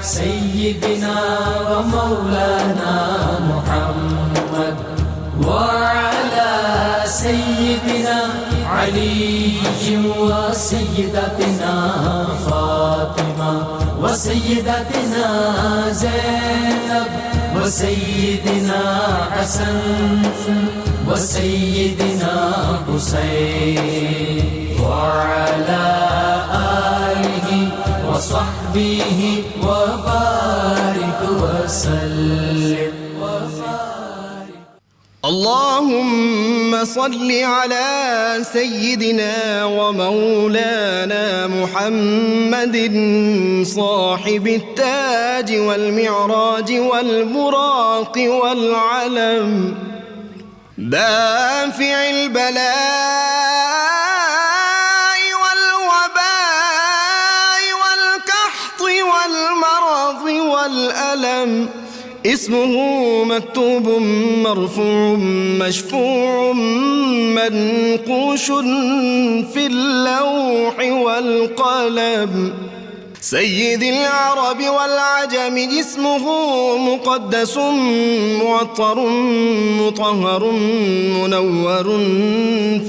سيدنا ومولانا محمد وعلى سيدنا علي وسيدتنا فاطمة وسيدتنا زينب وسيدنا حسن وسيدنا حسين وعلى آله وصحبه وبارك وسلم. اللهم صل على سيدنا ومولانا محمد صاحب التاج والمعراج والبراق والعلم دافع البلاء والوباء والقحط والمرض والألم اسمه مكتوب مرفوع مشفوع منقوش في اللوح والقلم سيد العرب والعجم اسمه مقدس معطر مطهر منور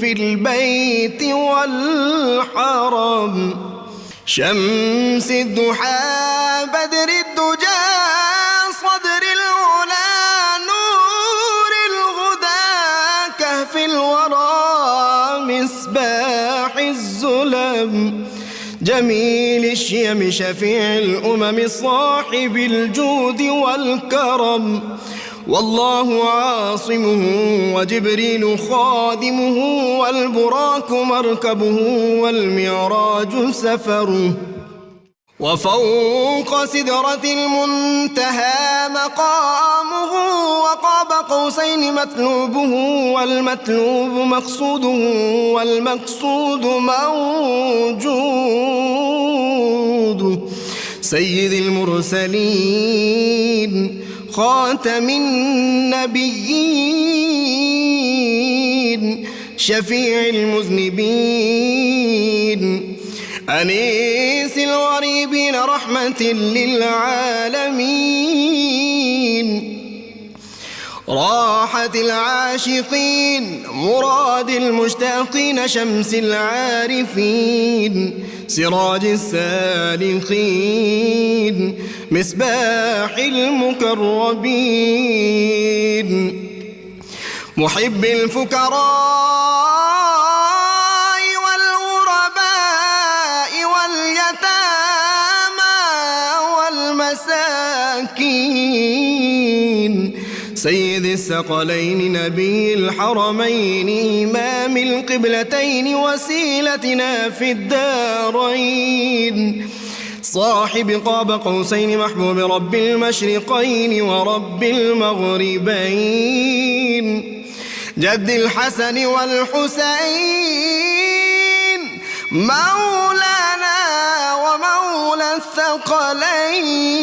في البيت والحرم شمس الضحى بدر الدجى صدر العلا نور الهدى كهف الورى مصباح الظلم جميل الشيم شفيع الأمم صاحب الجود والكرم والله عاصمه وجبريل خادمه والبراق مركبه والمعراج سفره وفوق سدرة المنتهى مقامه وقاب قوسين مطلوبه والمطلوب مقصوده والمقصود موجود سيد المرسلين خاتم النبيين شفيع المذنبين أنيس الغريبين رحمة للعالمين راحة العاشقين مراد المشتاقين شمس العارفين سراج السالكين مصباح المقربين محب الفقراء والمساكين سيد الثقلين نبي الحرمين إمام القبلتين وسيلتنا في الدارين صاحب قاب قوسين محبوب رب المشرقين ورب المغربين جد الحسن والحسين مولانا ومولى الثقلين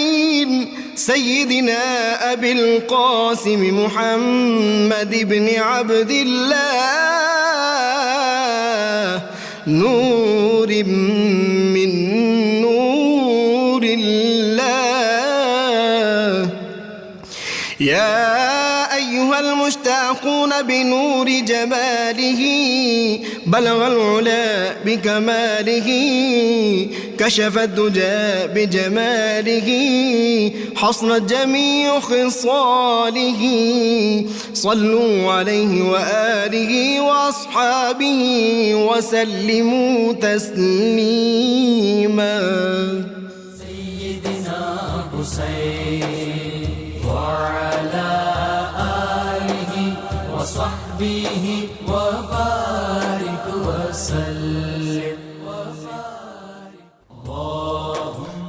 سيدنا أبي القاسم محمد بن عبد الله نور من نور الله يا أيها المشتاقون بنور جماله بلغ العلا بكماله كشف الدجى بجماله حصنت جميع خصاله صلوا عليه وآله وأصحابه وسلموا تسليما سيدنا حسين وعلى آله وصحبه وبارك وسلم.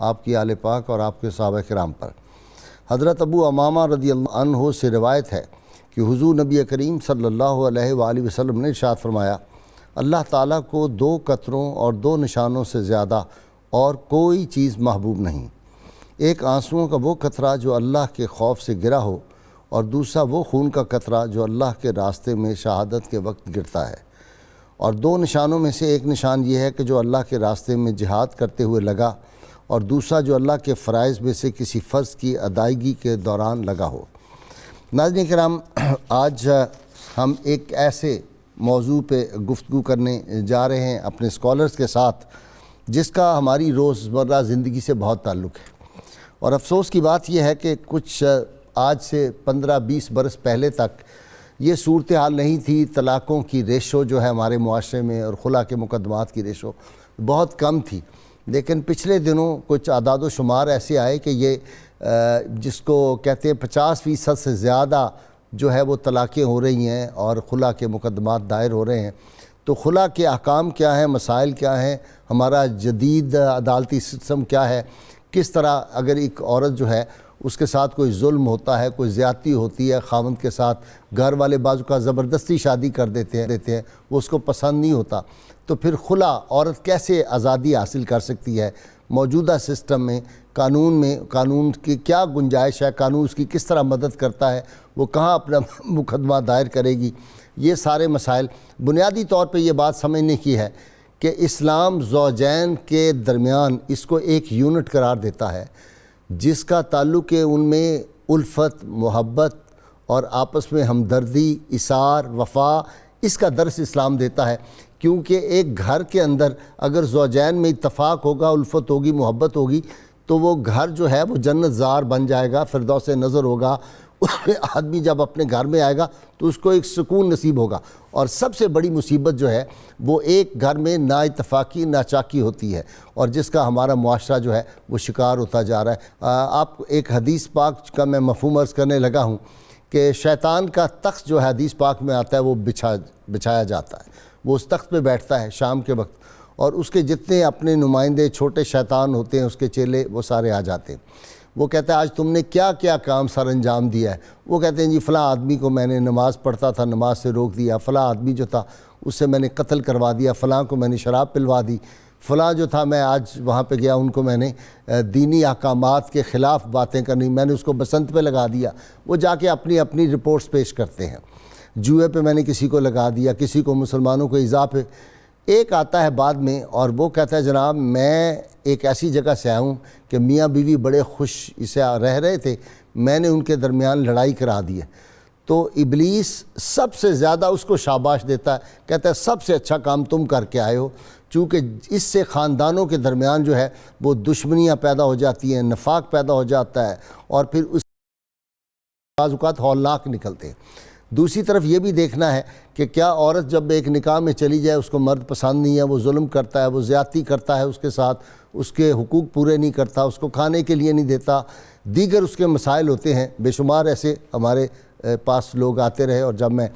آپ کی آل پاک اور آپ کے صحابہ کرام پر۔ حضرت ابو امامہ رضی اللہ عنہ سے روایت ہے کہ حضور نبی کریم صلی اللہ علیہ وآلہ وسلم نے ارشاد فرمایا، اللہ تعالیٰ کو 2 قطروں اور 2 نشانوں سے زیادہ اور کوئی چیز محبوب نہیں۔ ایک آنسوؤں کا وہ قطرہ جو اللہ کے خوف سے گرا ہو، اور دوسرا وہ خون کا قطرہ جو اللہ کے راستے میں شہادت کے وقت گرتا ہے۔ اور 2 نشانوں میں سے ایک نشان یہ ہے کہ جو اللہ کے راستے میں جہاد کرتے ہوئے لگا، اور دوسرا جو اللہ کے فرائض میں سے کسی فرض کی ادائیگی کے دوران لگا ہو۔ ناظرین کرام، آج ہم ایک ایسے موضوع پہ گفتگو کرنے جا رہے ہیں اپنے اسکالرز کے ساتھ جس کا ہماری روزمرہ زندگی سے بہت تعلق ہے، اور افسوس کی بات یہ ہے کہ کچھ آج سے 15-20 برس پہلے تک یہ صورتحال نہیں تھی۔ طلاقوں کی ریشو جو ہے ہمارے معاشرے میں اور خلا کے مقدمات کی ریشو بہت کم تھی، لیکن پچھلے دنوں کچھ اعداد و شمار ایسے آئے کہ یہ جس کو کہتے ہیں 50% سے زیادہ جو ہے وہ طلاقیں ہو رہی ہیں اور خلا کے مقدمات دائر ہو رہے ہیں۔ تو خلا کے احکام کیا ہیں، مسائل کیا ہیں، ہمارا جدید عدالتی سسٹم کیا ہے، کس طرح اگر ایک عورت جو ہے اس کے ساتھ کوئی ظلم ہوتا ہے، کوئی زیادتی ہوتی ہے، خاوند کے ساتھ گھر والے بعض کا زبردستی شادی کر دیتے ہیں، وہ اس کو پسند نہیں ہوتا، تو پھر خلا عورت کیسے آزادی حاصل کر سکتی ہے؟ موجودہ سسٹم میں قانون کی کیا گنجائش ہے، قانون اس کی کس طرح مدد کرتا ہے، وہ کہاں اپنا مقدمہ دائر کرے گی؟ یہ سارے مسائل بنیادی طور پہ یہ بات سمجھنے کی ہے کہ اسلام زوجین کے درمیان اس کو ایک یونٹ قرار دیتا ہے جس کا تعلق ہے ان میں الفت، محبت اور آپس میں ہمدردی، اثار، وفا، اس کا درس اسلام دیتا ہے۔ کیونکہ ایک گھر کے اندر اگر زوجین میں اتفاق ہوگا، الفت ہوگی، محبت ہوگی، تو وہ گھر جو ہے وہ جنت زار بن جائے گا، فردوس نظر ہوگا۔ اس میں آدمی جب اپنے گھر میں آئے گا تو اس کو ایک سکون نصیب ہوگا۔ اور سب سے بڑی مصیبت جو ہے وہ ایک گھر میں نا اتفاقی، ناچاکی ہوتی ہے، اور جس کا ہمارا معاشرہ جو ہے وہ شکار ہوتا جا رہا ہے۔ آپ ایک حدیث پاک کا میں مفہوم عرض کرنے لگا ہوں کہ شیطان کا تخت جو ہے حدیث پاک میں آتا ہے وہ بچھایا جاتا ہے، وہ اس تخت پہ بیٹھتا ہے شام کے وقت، اور اس کے جتنے اپنے نمائندے چھوٹے شیطان ہوتے ہیں، اس کے چیلے، وہ سارے آ جاتے ہیں۔ وہ کہتا ہے آج تم نے کیا کیا کام سر انجام دیا ہے؟ وہ کہتے ہیں جی فلاں آدمی کو میں نے نماز پڑھتا تھا نماز سے روک دیا، فلاں آدمی جو تھا اس سے میں نے قتل کروا دیا، فلاں کو میں نے شراب پلوا دی، فلاں جو تھا میں آج وہاں پہ گیا ان کو میں نے دینی احکامات کے خلاف باتیں کرنی، میں نے اس کو بسنت پہ لگا دیا۔ وہ جا کے اپنی رپورٹس پیش کرتے ہیں، جوئے پہ میں نے کسی کو لگا دیا، کسی کو مسلمانوں کو ایذا پہ۔ ایک آتا ہے بعد میں اور وہ کہتا ہے جناب میں ایک ایسی جگہ سے آیا ہوں کہ میاں بیوی بڑے خوش اسے رہ رہے تھے، میں نے ان کے درمیان لڑائی کرا دی ہے۔ تو ابلیس سب سے زیادہ اس کو شاباش دیتا ہے، کہتا ہے سب سے اچھا کام تم کر کے آئے ہو، چونکہ اس سے خاندانوں کے درمیان جو ہے وہ دشمنیاں پیدا ہو جاتی ہیں، نفاق پیدا ہو جاتا ہے، اور پھر اس بعض اوقات ہولناک نکلتے ہیں۔ دوسری طرف یہ بھی دیکھنا ہے کہ کیا عورت جب ایک نکاح میں چلی جائے، اس کو مرد پسند نہیں ہے، وہ ظلم کرتا ہے، وہ زیادتی کرتا ہے اس کے ساتھ، اس کے حقوق پورے نہیں کرتا، اس کو کھانے کے لیے نہیں دیتا، دیگر اس کے مسائل ہوتے ہیں۔ بے شمار ایسے ہمارے پاس لوگ آتے رہے، اور جب میں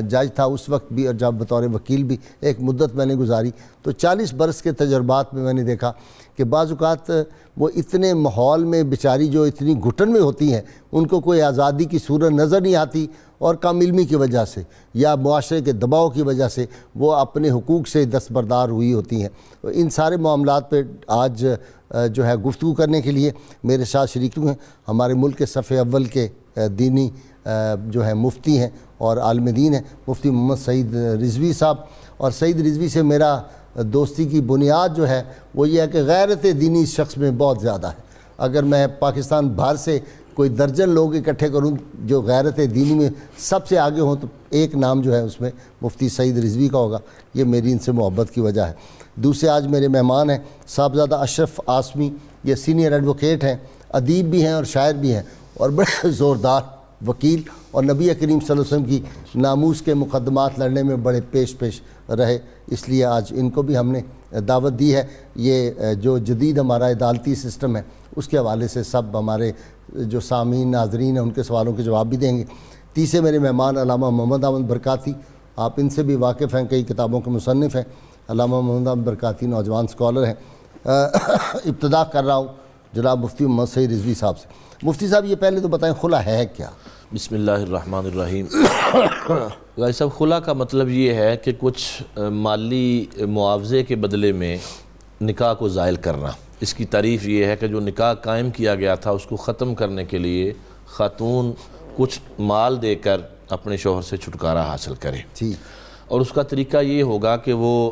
جج تھا اس وقت بھی، اور جب بطور وکیل بھی ایک مدت میں نے گزاری، تو 40 برس کے تجربات میں نے دیکھا کہ بعض اوقات وہ اتنے ماحول میں بیچاری جو اتنی گھٹن میں ہوتی ہیں، ان کو کوئی آزادی کی صورت نظر نہیں آتی، اور کم علمی کی وجہ سے یا معاشرے کے دباؤ کی وجہ سے وہ اپنے حقوق سے دستبردار ہوئی ہوتی ہیں۔ ان سارے معاملات پہ آج جو ہے گفتگو کرنے کے لیے میرے ساتھ شریک ہیں ہمارے ملک کے صف اول کے دینی جو ہے مفتی ہیں اور عالم دین ہیں، مفتی محمد سعید رضوی صاحب۔ اور سعید رضوی سے میرا دوستی کی بنیاد جو ہے وہ یہ ہے کہ غیرت دینی اس شخص میں بہت زیادہ ہے۔ اگر میں پاکستان بھر سے کوئی درجن لوگ اکٹھے کروں جو غیرت دینی میں سب سے آگے ہوں، تو ایک نام جو ہے اس میں مفتی سعید رضوی کا ہوگا۔ یہ میری ان سے محبت کی وجہ ہے۔ دوسرے آج میرے مہمان ہیں صاحبزادہ اشرف آسمی، یہ سینئر ایڈوکیٹ ہیں، ادیب بھی ہیں اور شاعر بھی ہیں، اور بڑے زوردار وکیل، اور نبی کریم صلی اللہ علیہ وسلم کی ناموس کے مقدمات لڑنے میں بڑے پیش رہے، اس لیے آج ان کو بھی ہم نے دعوت دی ہے۔ یہ جو جدید ہمارا عدالتی سسٹم ہے اس کے حوالے سے سب ہمارے جو سامعین ناظرین ہیں ان کے سوالوں کے جواب بھی دیں گے۔ تیسرے میرے مہمان علامہ محمد احمد برکاتی، آپ ان سے بھی واقف ہیں، کئی کتابوں کے مصنف ہیں۔ علامہ محمد احمد برکاتی نوجوان اسکالر ہیں۔ ابتدا کر رہا ہوں جناب مفتی محمد سعید رضوی صاحب سے۔ مفتی صاحب یہ پہلے تو بتائیں خلا ہے کیا؟ بسم اللہ الرحمن الرحیم۔ بھائی صاحب خلا کا مطلب یہ ہے کہ کچھ مالی معاوضے کے بدلے میں نکاح کو زائل کرنا۔ اس کی تعریف یہ ہے کہ جو نکاح قائم کیا گیا تھا اس کو ختم کرنے کے لیے خاتون کچھ مال دے کر اپنے شوہر سے چھٹکارا حاصل کرے، اور اس کا طریقہ یہ ہوگا کہ وہ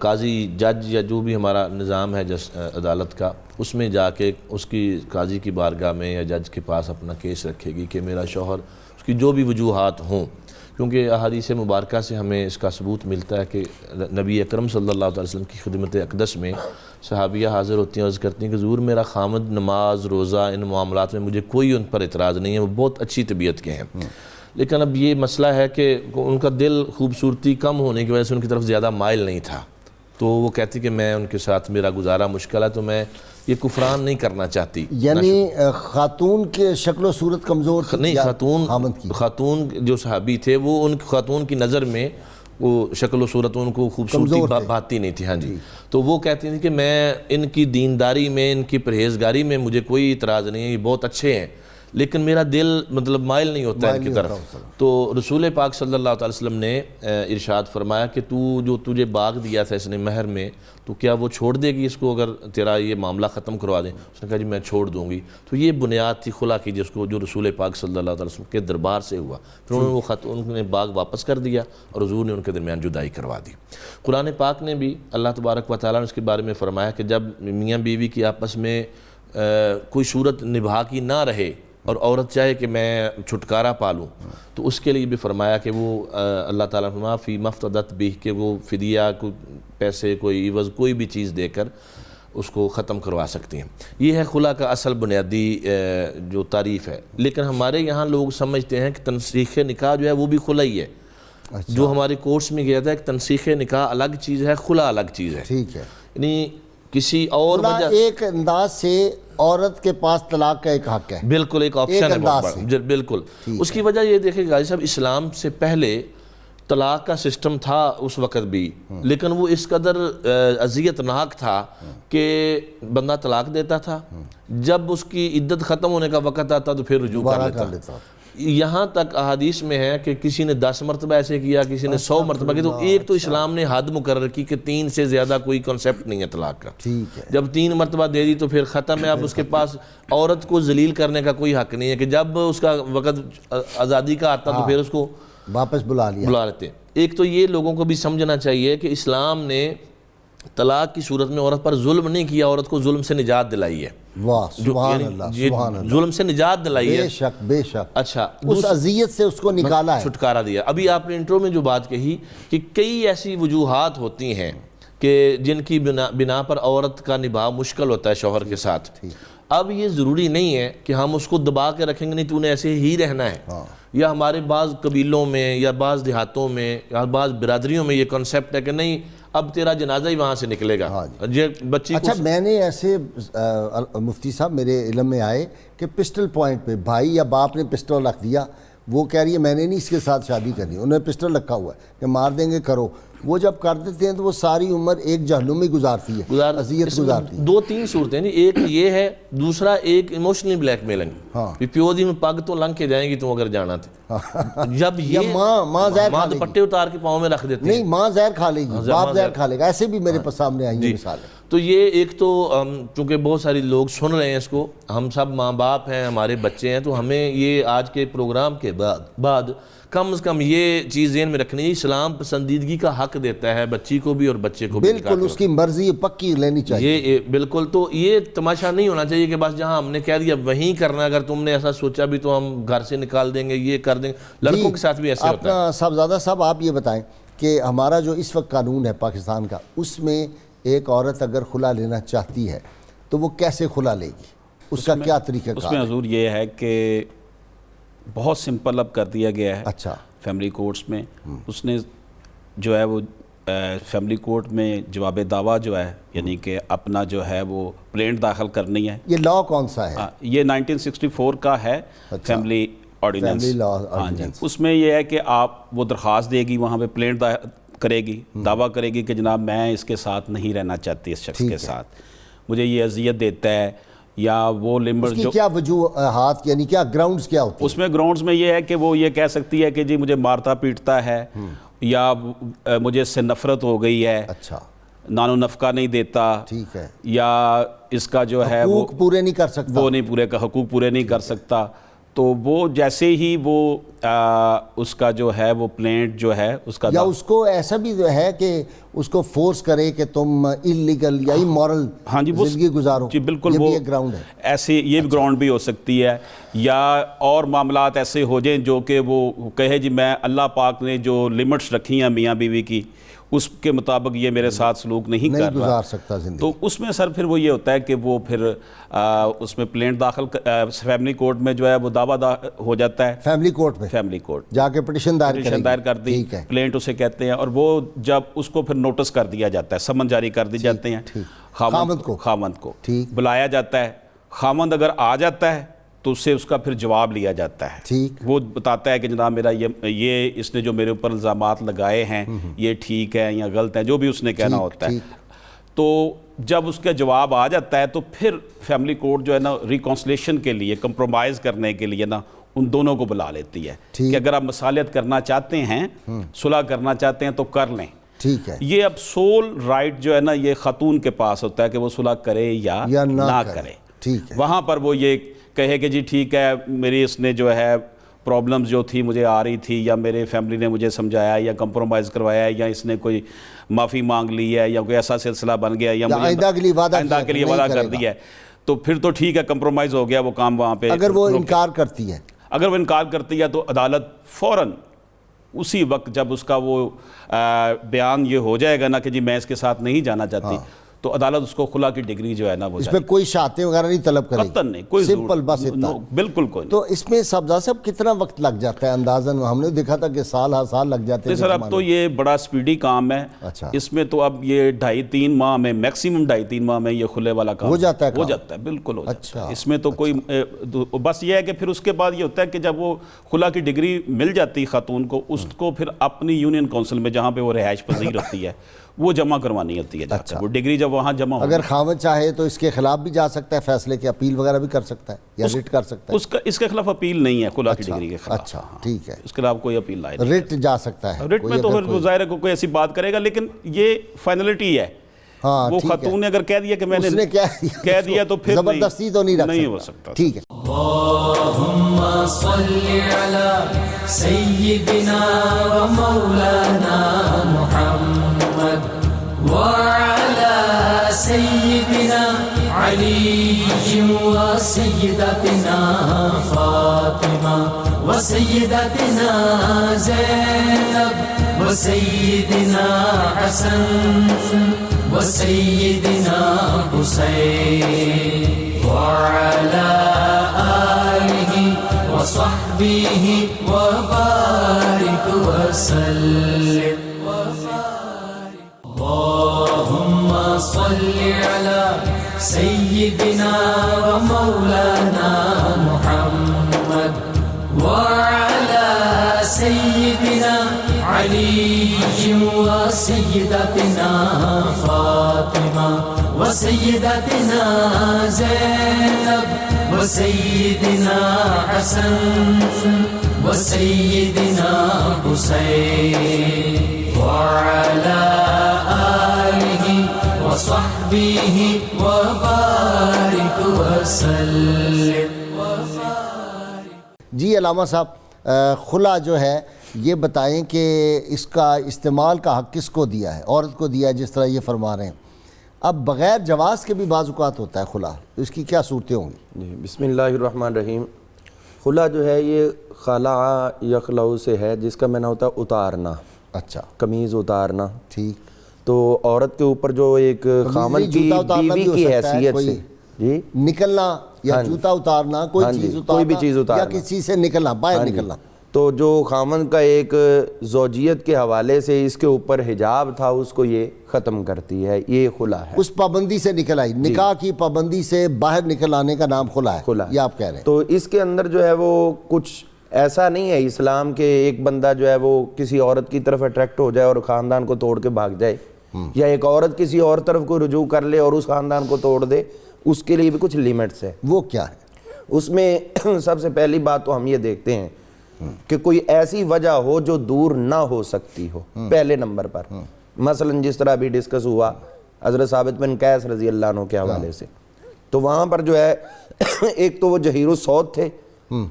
قاضی جج یا جو بھی ہمارا نظام ہے عدالت کا، اس میں جا کے اس کی قاضی کی بارگاہ میں یا جج کے پاس اپنا کیس رکھے گی کہ میرا شوہر، اس کی جو بھی وجوہات ہوں، کیونکہ احادیث مبارکہ سے ہمیں اس کا ثبوت ملتا ہے کہ نبی اکرم صلی اللہ علیہ وسلم کی خدمت اقدس میں صحابیہ حاضر ہوتی ہیں، عرض کرتی ہیں کہ حضور میرا خامد نماز روزہ ان معاملات میں مجھے کوئی ان پر اعتراض نہیں ہے، وہ بہت اچھی طبیعت کے ہیں، لیکن اب یہ مسئلہ ہے کہ ان کا دل خوبصورتی کم ہونے کی وجہ سے ان کی طرف زیادہ مائل نہیں تھا، تو وہ کہتی کہ میں ان کے ساتھ میرا گزارا مشکل ہے، تو میں یہ کفران نہیں کرنا چاہتی۔ یعنی خاتون کے شکل و صورت کمزور تھی؟ نہیں، خاتون جو صحابی تھے وہ ان خاتون کی نظر میں وہ شکل و صورت ان کو خوبصورتی بھاتی نہیں تھی، ہاں جی، تو وہ کہتی تھی کہ میں ان کی دینداری میں، ان کی پرہیزگاری میں مجھے کوئی اعتراض نہیں ہے، یہ بہت اچھے ہیں، لیکن میرا دل مطلب مائل نہیں ہوتا ہے ان کی طرف۔ تو رسول پاک صلی اللہ علیہ وسلم نے ارشاد فرمایا کہ تو جو تجھے باغ دیا تھا اس نے مہر میں، تو کیا وہ چھوڑ دے گی اس کو اگر تیرا یہ معاملہ ختم کروا دیں؟ اس نے کہا جی میں چھوڑ دوں گی۔ تو یہ بنیاد تھی خلا کی جس کو جو رسول پاک صلی اللہ علیہ وسلم کے دربار سے ہوا، پھر انہوں نے وہ ان نے باغ واپس کر دیا اور حضور نے ان کے درمیان جدائی کروا دی۔ قرآن پاک نے بھی اللہ تبارک و تعالیٰ نے اس کے بارے میں فرمایا کہ جب میاں بیوی کی آپس میں کوئی صورت نبھا کی نہ رہے اور عورت چاہے کہ میں چھٹکارا پالوں، تو اس کے لیے بھی فرمایا کہ وہ اللہ تعالیٰ نے فرمایا فی مفتدت بھی، کہ وہ فدیہ کوئی پیسے کوئی عوض کوئی بھی چیز دے کر اس کو ختم کروا سکتی ہیں۔ یہ ہے خلا کا اصل بنیادی جو تعریف ہے، لیکن ہمارے یہاں لوگ سمجھتے ہیں کہ تنسیخ نکاح جو ہے وہ بھی خلا ہی ہے۔ جو ہمارے کورس میں گیا تھا کہ تنسیخ نکاح الگ چیز ہے، خلا الگ چیز ہے، ٹھیک ہے، یعنی کسی اور وجہ ایک انداز سے عورت کے پاس طلاق کا ایک حق ہے، بالکل ایک آپشن ہے، بالکل۔ اس کی وجہ یہ دیکھیں غازی صاحب، اسلام سے پہلے طلاق کا سسٹم تھا اس وقت بھی، لیکن وہ اس قدر اذیت ناک تھا کہ بندہ طلاق دیتا تھا، جب اس کی عدت ختم ہونے کا وقت آتا تو پھر رجوع کر لیتا۔ یہاں تک احادیث میں ہے کہ کسی نے 10 مرتبہ ایسے کیا، کسی نے 100 مرتبہ کیا، تو ایک تو اسلام نے حد مقرر کی کہ 3 سے زیادہ کوئی کنسیپٹ نہیں ہے طلاق کا۔ جب 3 مرتبہ دے دی تو پھر ختم ہے، اب اس کے پاس عورت کو ذلیل کرنے کا کوئی حق نہیں ہے کہ جب اس کا وقت آزادی کا آتا تو پھر اس کو واپس بلا لیتے۔ ایک تو یہ لوگوں کو بھی سمجھنا چاہیے کہ اسلام نے طلاق کی صورت میں عورت پر ظلم نہیں کیا، عورت کو ظلم سے نجات دلائی ہے۔ واہ سبحان اللہ، سبحان اللہ، ظلم سے نجات دلائی ہے، بے شک بے شک، اچھا اس اذیت سے اس کو نکالا ہے، چھٹکارا دیا۔ ابھی آپ نے انٹرو میں جو بات کہی کہ کئی ایسی وجوہات ہوتی ہیں کہ جن کی بنا پر عورت کا نبھاؤ مشکل ہوتا ہے شوہر کے ساتھ، اب یہ ضروری نہیں ہے کہ ہم اس کو دبا کے رکھیں گے نہیں تو نے ایسے ہی رہنا ہے، یا ہمارے بعض قبیلوں میں یا بعض دیہاتوں میں یا بعض برادریوں میں یہ کنسیپٹ ہے کہ نہیں اب تیرا جنازہ ہی وہاں سے نکلے گا بچی۔ اچھا میں نے ایسے مفتی صاحب میرے علم میں آئے کہ پسٹل پوائنٹ پہ بھائی یا باپ نے پسٹل رکھ دیا، وہ کہہ رہی ہے میں نے نہیں اس کے ساتھ شادی کرنی، انہوں نے پسٹل رکھا ہوا ہے کہ مار دیں گے کرو، وہ جب کر دیتے ہیں تو وہ ساری عمر ایک جہنم میں گزارتی ہے، اذیت گزارتی ہے۔ 2-3 صورتیں ہیں، ایک یہ ہے، دوسرا ایک ایموشنلی بلیک میلنگ، پیو دی میں پگ تو لنگ کے جائیں گی تو اگر جانا تھے، جب یہ ماں زہر کھا لے گی، پٹے اتار کے پاؤں میں رکھ دیتے ہیں، نہیں ماں زہر کھا لے گی، باپ زہر کھا لے گا، ایسے بھی میرے پاس سامنے آئی ہیں مثال ہے۔ تو یہ ایک تو چونکہ بہت ساری لوگ سن رہے ہیں اس کو، ہم سب ماں باپ ہیں، ہمارے بچے ہیں، تو ہمیں یہ آج کے پروگرام کے بعد کم از کم یہ چیز ذہن میں رکھنی ہے، اسلام پسندیدگی کا حق دیتا ہے بچی کو بھی اور بچے کو بھی، بالکل اس کی مرضی پکی لینی چاہیے، یہ بالکل۔ تو یہ تماشا نہیں ہونا چاہیے کہ بس جہاں ہم نے کہہ دیا وہیں کرنا، اگر تم نے ایسا سوچا بھی تو ہم گھر سے نکال دیں گے، یہ کر دیں گے، لڑکوں کے ساتھ بھی ایسے ہوتا ہے۔ اپنا صاحبزادہ صاحب آپ یہ بتائیں کہ ہمارا جو اس وقت قانون ہے پاکستان کا، اس میں ایک عورت اگر خلا لینا چاہتی ہے تو وہ کیسے خلا لے گی، اس کا کیا طریقہ کار ہے؟ اس میں حضور یہ ہے کہ بہت سمپل اب کر دیا گیا ہے، اچھا فیملی کورٹس میں اس نے جو ہے وہ فیملی کورٹ میں جواب دعویٰ جو ہے یعنی کہ اپنا جو ہے وہ پلینٹ داخل کرنی ہے۔ یہ لاء کون سا ہے؟ یہ 1964 کا ہے فیملی آرڈیننس، ہاں جی، اس میں یہ ہے کہ آپ وہ درخواست دے گی، وہاں پہ پلینٹ کرے گی، دعویٰ کرے گی کہ جناب میں اس کے ساتھ نہیں رہنا چاہتی، اس شخص کے ساتھ، مجھے یہ اذیت دیتا ہے، یا وہ لمٹ اس کی جو کیا وجوہات یعنی کیا گراؤنڈز کیا ہوتی اس میں گراؤنڈز میں یہ ہے کہ وہ یہ کہہ سکتی ہے کہ جی مجھے مارتا پیٹتا ہے، یا مجھے اس سے نفرت ہو گئی ہے، اچھا نان و نفقہ نہیں دیتا، ٹھیک ہے، یا اس کا جو ہے وہ حقوق پورے نہیں کر سکتا، وہ نہیں پورے کا حقوق پورے نہیں کر سکتا، تو وہ جیسے ہی وہ اس کا جو ہے وہ پلینٹ جو ہے اس کا یا اس کو ایسا بھی ہے کہ اس کو فورس کرے کہ تم انلیگل یا امورل ہاں جی وہ زندگی گزارو، جی بالکل، یہ وہ بھی ایک گراؤنڈ ہے، ایسے یہ بھی گراؤنڈ بھی ہو سکتی ہے، یا اور معاملات ایسے ہو جائیں جو کہ وہ کہے جی میں اللہ پاک نے جو لمٹس رکھی ہیں میاں بیوی کی اس کے مطابق یہ میرے ساتھ سلوک نہیں کر رہا، گزار سکتا زندگی، تو اس میں سر پھر وہ یہ ہوتا ہے کہ وہ پھر اس میں پلینٹ داخل فیملی کورٹ میں جو ہے وہ دعویٰ ہو جاتا ہے، فیملی کورٹ میں فیملی کورٹ جا کے پٹیشن دائر کر دی، پلینٹ اسے کہتے ہیں، اور وہ جب اس کو پھر نوٹس کر دیا جاتا ہے، سمن جاری کر دی جاتے ہیں خاوند کو بلایا جاتا ہے، خاوند اگر آ جاتا ہے تو اس سے اس کا پھر جواب لیا جاتا ہے، وہ بتاتا ہے کہ جناب میرا یہ اس نے جو میرے اوپر الزامات لگائے ہیں یہ ٹھیک ہے یا غلط ہے، جو بھی اس نے کہنا ہوتا ہے، تو جب اس کا جواب آ جاتا ہے تو پھر فیملی کورٹ جو ہے نا ریکانسلیشن کے لیے، کمپرومائز کرنے کے لیے نا ان دونوں کو بلا لیتی ہے کہ اگر آپ مصالحت کرنا چاہتے ہیں، صلح کرنا چاہتے ہیں تو کر لیں، ٹھیک ہے۔ یہ اب سول رائٹ جو ہے نا یہ خاتون کے پاس ہوتا ہے کہ وہ صلح کرے یا نہ کرے، وہاں پر وہ یہ کہے کہ جی ٹھیک ہے میری اس نے جو ہے پرابلمز جو تھی مجھے آ رہی تھی، یا میرے فیملی نے مجھے سمجھایا یا کمپرومائز کروایا ہے، یا اس نے کوئی معافی مانگ لی ہے، یا کوئی ایسا سلسلہ بن گیا، یا مجھے آئندہ کے لیے وعدہ کر دیا ہے، تو پھر تو ٹھیک ہے کمپرومائز ہو گیا وہ کام وہاں پہ۔ اگر وہ انکار کرتی ہے تو عدالت فوراً اسی وقت جب اس کا وہ بیان یہ ہو جائے گا نا کہ جی میں اس کے ساتھ نہیں جانا چاہتی، تو عدالت اس کو خلا کی ڈگری جو ہے نا وہ اس میں کوئی شہادتیں وغیرہ نہیں طلب کرے، قطعاً نہیں، کوئی سمپل بس اتنا، بالکل کوئی نہیں۔ تو اس میں صاحب کتنا وقت لگ جاتا ہے اندازاً؟ ہم نے دیکھا تھا کہ سال لگ جاتے ہیں سر، اب تو یہ بڑا سپیڈی کام ہے، اس میں تو اب یہ 2.5-3 ماہ میں، میکسیمم 2.5-3 ماہ میں یہ کھلے والا کام ہو جاتا ہے، بالکل ہو جاتا ہے، اس میں تو کوئی بس یہ ہے کہ پھر اس کے بعد یہ ہوتا ہے کہ جب وہ خلا کی ڈگری مل جاتی خاتون کو، اس کو پھر اپنی یونین کونسل میں جہاں پہ وہ رہائش پذیر ہوتی ہے وہ جمع کروانی ہوتی ہے، وہ ڈگری جب وہاں جمع ہو، اگر خاوند چاہے تو اس کے خلاف بھی جا سکتا ہے، فیصلے کی اپیل وغیرہ بھی کر سکتا ہے یا ریٹ کر سکتا ہے؟ اس کے خلاف اپیل نہیں ہے خلا کی ڈگری کے خلاف، اچھا ٹھیک ہے، اس کے خلاف کوئی اپیل نہیں، ریٹ جا سکتا ہے، ریٹ میں تو پھر ظاہر کو کوئی ایسی بات کرے گا، لیکن یہ فائنلٹی ہے، وہ خاتون نے اگر کہہ دیا کہ میں نے کہہ دیا تو پھر زبردستی تو نہیں ہو سکتا، ٹھیک ہے۔ اللہم صلی علی سیدنا و مولانا محمد وعلى سيدنا علي وسيدتنا فاطمة وسيدتنا زينب وسيدنا حسن وسيدنا حسين وعلى آله وصحبه وبارك وسلم۔ اللهم صل على سيدنا ومولانا محمد وعلى سيدنا علي وسيدتنا فاطمة وسيدتنا زينب وسيدنا حسن وسيدنا حسين وعلى آله وصحبه وبارك وسلم۔ جی علامہ صاحب، خلا جو ہے یہ بتائیں کہ اس کا استعمال کا حق کس کو دیا ہے؟ عورت کو دیا ہے جس طرح یہ فرما رہے ہیں، اب بغیر جواز کے بھی بعض اوقات ہوتا ہے خلا، تو اس کی کیا صورتیں ہوں گی؟ جی بسم اللہ الرحمن الرحیم۔ خلا جو ہے یہ خلع یخلع سے ہے، جس کا معنی ہوتا ہے اتارنا، اچھا، قمیض اتارنا، ٹھیک، تو عورت کے اوپر جو ایک خامن کی بیوی کی حیثیت سے جی نکلنا یا جوتا اتارنا، کوئی چیز اتارنا، کوئی بھی چیز اتارنا، یا کسی سے نکلنا، باہر نکلنا، تو جو خامن کا ایک زوجیت کے حوالے سے اس کے اوپر حجاب تھا اس کو یہ ختم کرتی ہے، یہ خلا ہے، اس پابندی سے نکل آئی، نکاح کی پابندی سے باہر نکل آنے کا نام خلا ہے، یہ آپ کہہ رہے ہیں۔ تو اس کے اندر جو ہے وہ کچھ ایسا نہیں ہے اسلام کے ایک بندہ جو ہے وہ کسی عورت کی طرف اٹریکٹ ہو جائے اور خاندان کو توڑ کے بھاگ جائے، یا ایک عورت کسی اور طرف کو رجوع کر لے اور اس خاندان کو توڑ دے، اس کے لیے بھی کچھ لیمٹس ہے۔ وہ کیا ہے؟ اس میں سب سے پہلی بات تو ہم یہ دیکھتے ہیں کہ کوئی ایسی وجہ ہو جو دور نہ ہو سکتی ہو، پہلے نمبر پر۔ مثلا جس طرح بھی ڈسکس ہوا حضرت ثابت بن قیس رضی اللہ عنہ کے حوالے سے، تو وہاں پر جو ہے ایک تو وہ جہیر الصوت تھے،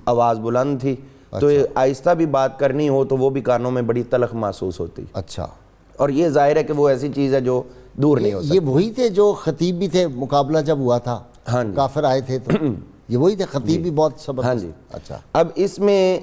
آواز بلند تھی، تو آہستہ بھی بات کرنی ہو تو وہ بھی کانوں میں بڑی تلخ محسوس ہوتی۔ اچھا، اور یہ ظاہر ہے کہ وہ ایسی چیز ہے جو دور نہیں ہو سکتی۔ یہ وہی تھے جو خطیب بھی تھے، مقابلہ جب ہوا تھا کافر آئے تھے تو یہ وہی تھے، خطیب بھی بہت صبر۔ ہاں جی۔ اچھا، اب اس میں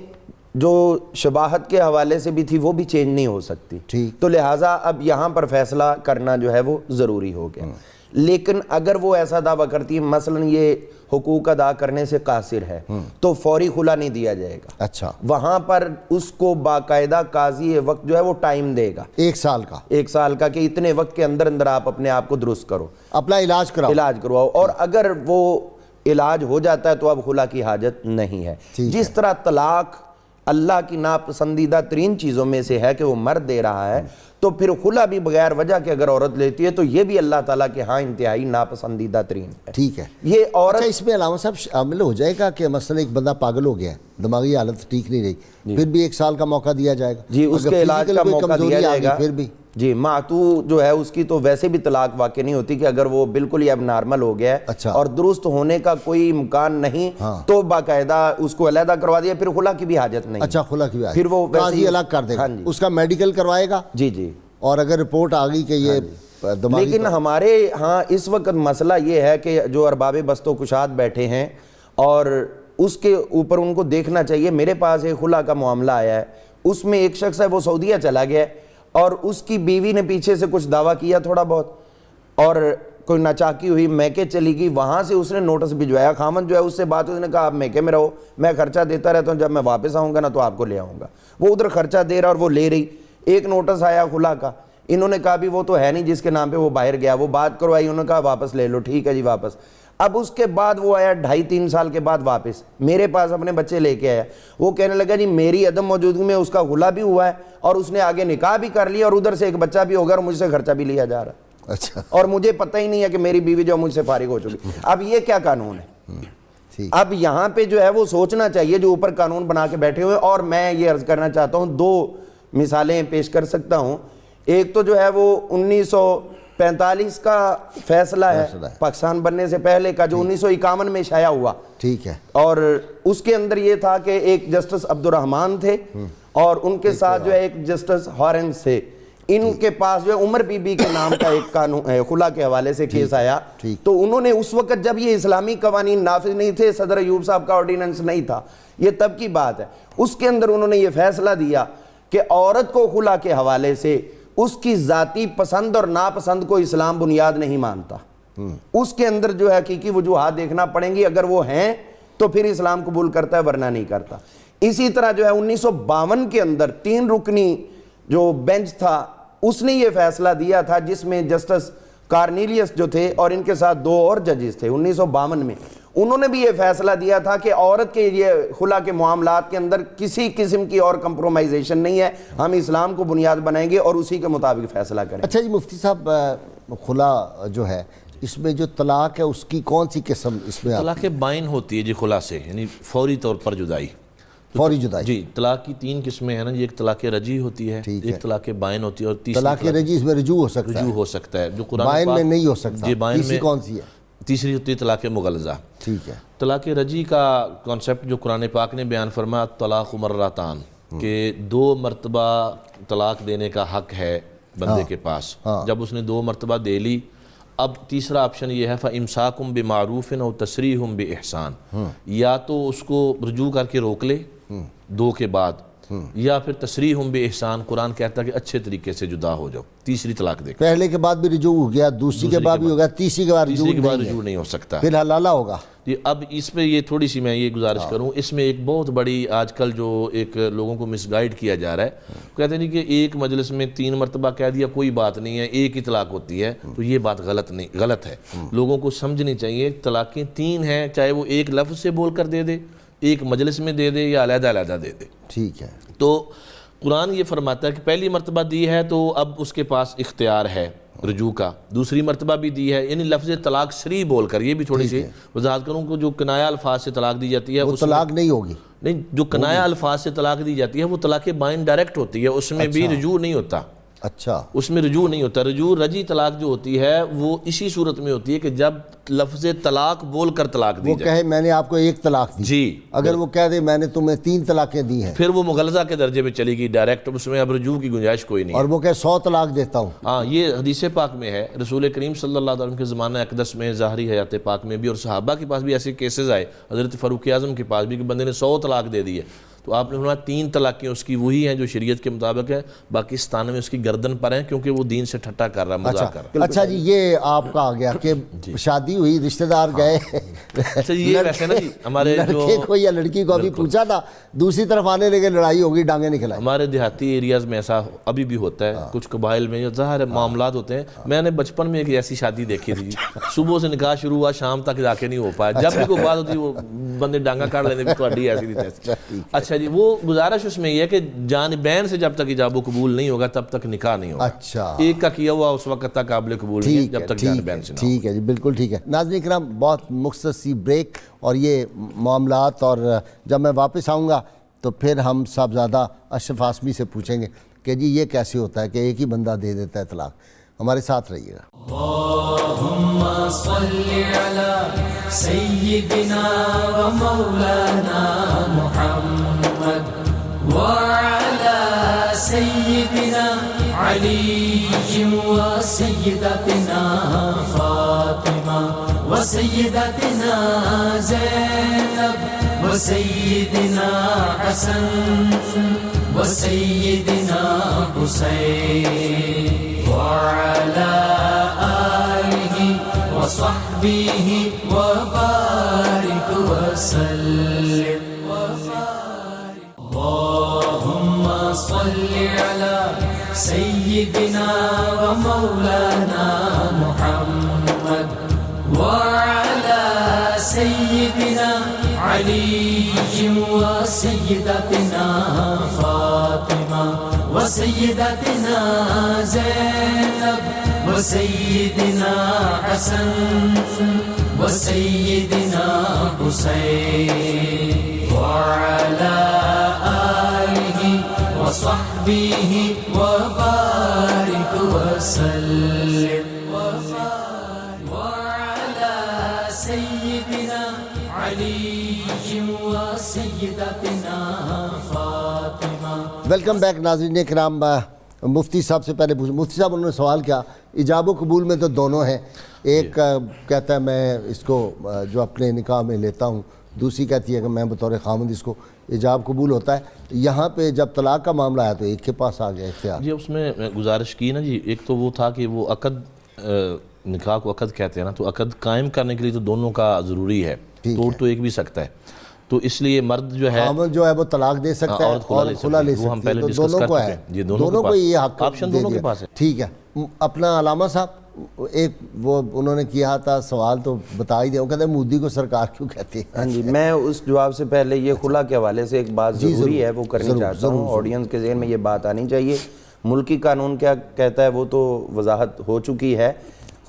جو شباہت کے حوالے سے بھی تھی وہ بھی چینج نہیں ہو سکتی، ٹھیک، تو لہٰذا اب یہاں پر فیصلہ کرنا جو ہے وہ ضروری ہو گیا۔ لیکن اگر وہ ایسا دعویٰ کرتی ہے مثلا یہ حقوق ادا کرنے سے قاصر ہے تو فوری خلا نہیں دیا جائے گا۔ اچھا، وہاں پر اس کو باقاعدہ قاضی وقت جو ہے وہ ٹائم دے گا، 1 سال کا، 1 سال کا، کہ اتنے وقت کے اندر اندر آپ اپنے آپ کو درست کرو، اپنا علاج کرواؤ، اور اگر وہ علاج ہو جاتا ہے تو اب خلا کی حاجت نہیں ہے۔ جس طرح طلاق اللہ کی ناپسندیدہ ترین چیزوں میں سے ہے کہ وہ مرد دے رہا ہے، تو پھر خلا بھی بغیر وجہ کے اگر عورت لیتی ہے تو یہ بھی اللہ تعالیٰ کے ہاں انتہائی ناپسندیدہ ترین ہے۔ ٹھیک ہے، یہ عورت اچھا اس میں علامہ صاحب شامل ہو جائے گا کہ مثلا ایک بندہ پاگل ہو گیا ہے، دماغی حالت ٹھیک نہیں رہی، پھر بھی 1 سال کا موقع دیا جائے گا؟ جی، اس کے علاج کا موقع دیا جائے گا۔ پھر بھی جی، معتو جو ہے اس کی تو ویسے بھی طلاق واقع نہیں ہوتی، کہ اگر وہ بالکل ہی اب نارمل ہو گیا ہے اور درست ہونے کا کوئی امکان نہیں تو باقاعدہ اس کو علیحدہ کروا دیا، پھر خلا کی بھی حاجت نہیں۔ اچھا، خلا کی بھی حاجت، پھر وہ قاضی الگ کر دے گا، اس کا میڈیکل کروائے گا۔ جی جی، اور اگر رپورٹ آ گئی کہ یہ دماغی، لیکن ہمارے ہاں اس وقت مسئلہ یہ ہے کہ جو ارباب بست و کشاد بیٹھے ہیں اور اس کے اوپر ان کو دیکھنا چاہیے۔ میرے پاس ایک خلا کا معاملہ آیا ہے، اس میں ایک شخص ہے وہ سعودیہ چلا گیا ہے اور اس کی بیوی نے پیچھے سے کچھ دعویٰ کیا تھوڑا بہت، اور کوئی ناچاکی ہوئی، میکے چلی گئی، وہاں سے اس نے نوٹس بھجوایا، خامن جو ہے اس سے بات، اس نے کہا آپ میکے میں رہو، میں خرچہ دیتا رہتا ہوں، جب میں واپس آؤں گا نا تو آپ کو لے آؤں گا۔ وہ ادھر خرچہ دے رہا اور وہ لے رہی۔ ایک نوٹس آیا خلا کا، انہوں نے کہا بھی وہ تو ہے نہیں جس کے نام پہ وہ باہر گیا، وہ بات کروائی، انہوں نے کہا واپس لے لو، ٹھیک ہے جی واپس۔ اب اس کے بعد وہ آیا 2.5-3 سال کے بعد واپس میرے پاس اپنے بچے لے کے آیا، وہ کہنے لگا جی میری عدم موجودگی میں اس کا خلا بھی ہوا ہے اور اس نے آگے نکاح بھی کر لیا اور ادھر سے ایک بچہ بھی ہوگا اور مجھ سے خرچہ بھی لیا جا رہا ہے۔ اچھا، اور مجھے پتہ ہی نہیں ہے کہ میری بیوی جو مجھ سے فارغ ہو چکی۔ اب یہ کیا قانون ہے؟ اب یہاں پہ جو ہے وہ سوچنا چاہیے جو اوپر قانون بنا کے بیٹھے ہوئے۔ اور میں یہ عرض کرنا چاہتا ہوں، 2 مثالیں پیش کر سکتا ہوں۔ ایک تو جو ہے وہ 1945 کا فیصلہ ہے پاکستان بننے سے پہلے کا، جو 1951 میں شائع ہوا، ٹھیک ہے، اور اس کے اندر یہ تھا کہ ایک جسٹس عبد الرحمان تھے اور ان کے ساتھ جو ہے ایک جسٹس ہارنس تھے، ان کے پاس جو ہے عمر بی بی کے نام کا ایک قانون خلا کے حوالے سے کیس آیا، تو انہوں نے اس وقت جب یہ اسلامی قوانین نافذ نہیں تھے، صدر ایوب صاحب کا آرڈیننس نہیں تھا، یہ تب کی بات ہے، اس کے اندر انہوں نے یہ فیصلہ دیا کہ عورت کو خلا کے حوالے سے اس کی ذاتی پسند اور ناپسند کو اسلام بنیاد نہیں مانتا، اس کے اندر جو ہے حقیقی وجوہات دیکھنا پڑیں گی، اگر وہ ہیں تو پھر اسلام قبول کرتا ہے ورنہ نہیں کرتا۔ اسی طرح جو ہے 1952 کے اندر 3 رکنی جو بینچ تھا اس نے یہ فیصلہ دیا تھا، جس میں جسٹس کارنیلیس جو تھے اور ان کے ساتھ 2 اور ججز تھے 1952 میں، انہوں نے بھی یہ فیصلہ دیا تھا کہ عورت کے یہ خلا کے معاملات کے اندر کسی قسم کی اور کمپرومائزیشن نہیں ہے، ہم اسلام کو بنیاد بنائیں گے اور اسی کے مطابق فیصلہ کریں۔ اچھا جی مفتی صاحب، خلا جو ہے اس میں جو طلاق ہے اس کی کون سی قسم اس میں؟ طلاق بائن ہوتی ہے جی خلا سے، یعنی فوری طور پر جدائی، فوری جدائی۔ جی، طلاق کی 3 قسمیں ہیں نا جی، ایک طلاق رجی ہوتی ہے، ایک طلاق بائن ہوتی ہے، اور تیسری طلاق رجی اس میں رجوع ہو سکتا ہے، جو قرآن بائن میں نہیں ہو سکتا۔ جی، بائن میں کون سی ہے؟ تیسری ہوتی ہے طلاق مغلظہ۔ ٹھیک ہے۔ طلاق رجی کا کانسیپٹ جو قرآن پاک نے بیان فرمایا، طلاق مرتان، کہ 2 مرتبہ طلاق دینے کا حق ہے بندے کے پاس، جب اس نے 2 مرتبہ دے لی، اب تیسرا آپشن یہ ہے فَإِمْسَاكُمْ بِمَعْرُوفٍ أَوْ تَسْرِيحٌ بِإِحْسَان، یا تو اس کو رجوع کر کے روک لے 2 کے بعد، یا پھر تسریح بِإِحْسَان، قرآن کہتا ہے کہ اچھے طریقے سے جدا ہو جاؤ، تیسری طلاق دے۔ پہلے کے بعد بھی رجوع ہو گیا، دوسری کے بعد بھی ہو گیا، تیسری کے بعد رجوع نہیں ہو سکتا، پھر حلالہ ہوگا۔ اب اس پہ یہ تھوڑی سی میں یہ گزارش کروں، اس میں ایک بہت بڑی آج کل جو ایک لوگوں کو مس گائیڈ کیا جا رہا ہے، کہتے ہیں کہ ایک مجلس میں 3 مرتبہ کہہ دیا کوئی بات نہیں ہے، ایک ہی طلاق ہوتی ہے، تو یہ بات غلط ہے۔ لوگوں کو سمجھنی چاہیے طلاقیں 3 ہیں، چاہے وہ ایک لفظ سے بول کر دے دے، ایک مجلس میں دے دے یا علیحدہ دے دے، ٹھیک ہے۔ تو قرآن یہ فرماتا ہے کہ پہلی مرتبہ دی ہے تو اب اس کے پاس اختیار ہے رجوع کا، دوسری مرتبہ بھی دی ہے، یعنی لفظ طلاق صریح بول کر، یہ بھی تھوڑی سی وضاحت کروں کہ جو کنایہ الفاظ سے طلاق دی جاتی ہے وہ طلاق نہیں ہوگی، نہیں، جو کنایہ الفاظ سے طلاق دی جاتی ہے وہ طلاق بائن ڈائریکٹ ہوتی ہے، اس میں بھی رجوع نہیں ہوتا، اچھا اس میں رجوع نہیں ہوتا. رجوع رجی طلاق جو ہوتی ہے وہ اسی صورت میں ہوتی ہے کہ جب لفظ طلاق بول کر طلاق دی وہ جائے. کہے میں نے آپ کو ایک طلاق دی، جی، اگر وہ کہہ دے میں نے تمہیں 3 طلاقیں دی ہیں، پھر وہ مغلظہ کے درجے میں چلی گئی ڈائریکٹ، اس میں اب رجوع کی گنجائش کوئی نہیں. اور وہ کہے 100 طلاق دیتا ہوں. ہاں، یہ حدیث پاک میں ہے، رسول کریم صلی اللہ علیہ وسلم کے زمانہ اقدس میں، ظاہری حیات پاک میں بھی، اور صحابہ کے پاس بھی ایسے کیسز آئے، حضرت فاروق اعظم کے پاس بھی، کہ بندے نے 100 طلاق دے دی ہے. تو آپ نے فرمایا 3 طلاقیں اس کی وہی ہیں جو شریعت کے مطابق ہے، باقی 97 میں اس کی گردن پر ہیں، کیونکہ وہ دین سے ٹھٹا کر رہا، مذاق کر رہا. اچھا جی، یہ آپ کا آ گیا کہ شادی ہوئی، رشتہ دار گئے، اچھا یہ ویسے نا جی ہمارے جو لڑکے کو یا لڑکی کو ابھی پوچھا تھا، دوسری طرف آنے لگے، لڑائی ہوگی، ڈانگیں نکلائیں. ہمارے دیہاتی ایریاز میں ایسا ابھی بھی ہوتا ہے، کچھ قبائل میں جو ظاہر معاملات ہوتے ہیں. میں نے بچپن میں ایک ایسی شادی دیکھی تھی، صبح سے نکاح شروع ہوا، شام تک جا کے نہیں ہو پایا، جب بھی کوئی بات ہوتی وہ بندے ڈانگا کاٹ لیتے بھی تھوڑی ایسی تھی. اچھا جی، وہ گزارش اس میں یہ ہے کہ جانبین سے جب تک ایجاب و قبول نہیں ہوگا تب تک نکاح نہیں ہوگا. اچھا، ایک کا کیا ہوا اس وقت تک قابل قبول نہیں ہے جب تک جانبین سے نہ ہو. ٹھیک ہے جی، بالکل ٹھیک ہے. ناظرین کرام، بہت مختصر سی بریک اور یہ معاملات، اور جب میں واپس آؤں گا تو پھر ہم صاحبزادہ اشرف آسمی سے پوچھیں گے کہ جی یہ کیسے ہوتا ہے کہ ایک ہی بندہ دے دیتا ہے طلاق. ہمارے ساتھ رہیے گا. اللہم صلی علی سیدنا و مولانا محمد وعلى سيدنا علي وسيدتنا فاطمة وسيدتنا زينب وسيدنا حسن وسيدنا حسين وعلى آله وصحبه وبارك وسلم. اللهم صل على سيدنا ومولانا محمد وعلى سيدنا علي وسيدتنا فاطمة وسيدتنا زينب وسيدنا حسن وسيدنا حسين وعلى آله وصحبه وبارك وسلم. وعلى سيدنا علي وسيدتنا فاطمة. ویلکم بیک ناظرین کرام. مفتی صاحب سے پہلے مفتی صاحب انہوں نے سوال کیا، ایجاب و قبول میں تو دونوں ہیں، ایک کہتا ہے میں اس کو جو اپنے نکاح میں لیتا ہوں، دوسری کہتی ہے کہ میں بطور خامند اس کو. ایجاب قبول ہوتا ہے. یہاں پہ جب طلاق کا معاملہ آیا تو ایک کے پاس آ گیا اختیار. جی اس میں گزارش کی نا جی، ایک تو وہ تھا کہ وہ عقد، نکاح کو عقد کہتے ہیں نا، تو عقد قائم کرنے کے لیے تو دونوں کا ضروری ہے، توڑ تو ایک بھی سکتا ہے، تو اس لیے مرد جو ہے خامند جو ہے وہ طلاق دے سکتا ہے اور کھلا لے وہ ہم سکتا ہے، پہلے تو ڈسکس دونوں کو کر ہے، چکے ہیں. دونوں کو یہ حق آپشن دے دونوں کے دیا. پاس ہے. ٹھیک ہے. اپنا علامہ صاحب ایک وہ انہوں نے کیا تھا سوال تو بتا ہی دیا، وہ کہتے ہیں مودی کو سرکار کیوں کہتے ہیں؟ ہاں جی، میں اس جواب سے پہلے یہ خلا کے حوالے سے ایک بات ضروری ہے وہ کرنی چاہتا ہوں، آڈینس کے ذہن میں یہ بات آنی چاہیے. ملکی قانون کیا کہتا ہے وہ تو وضاحت ہو چکی ہے.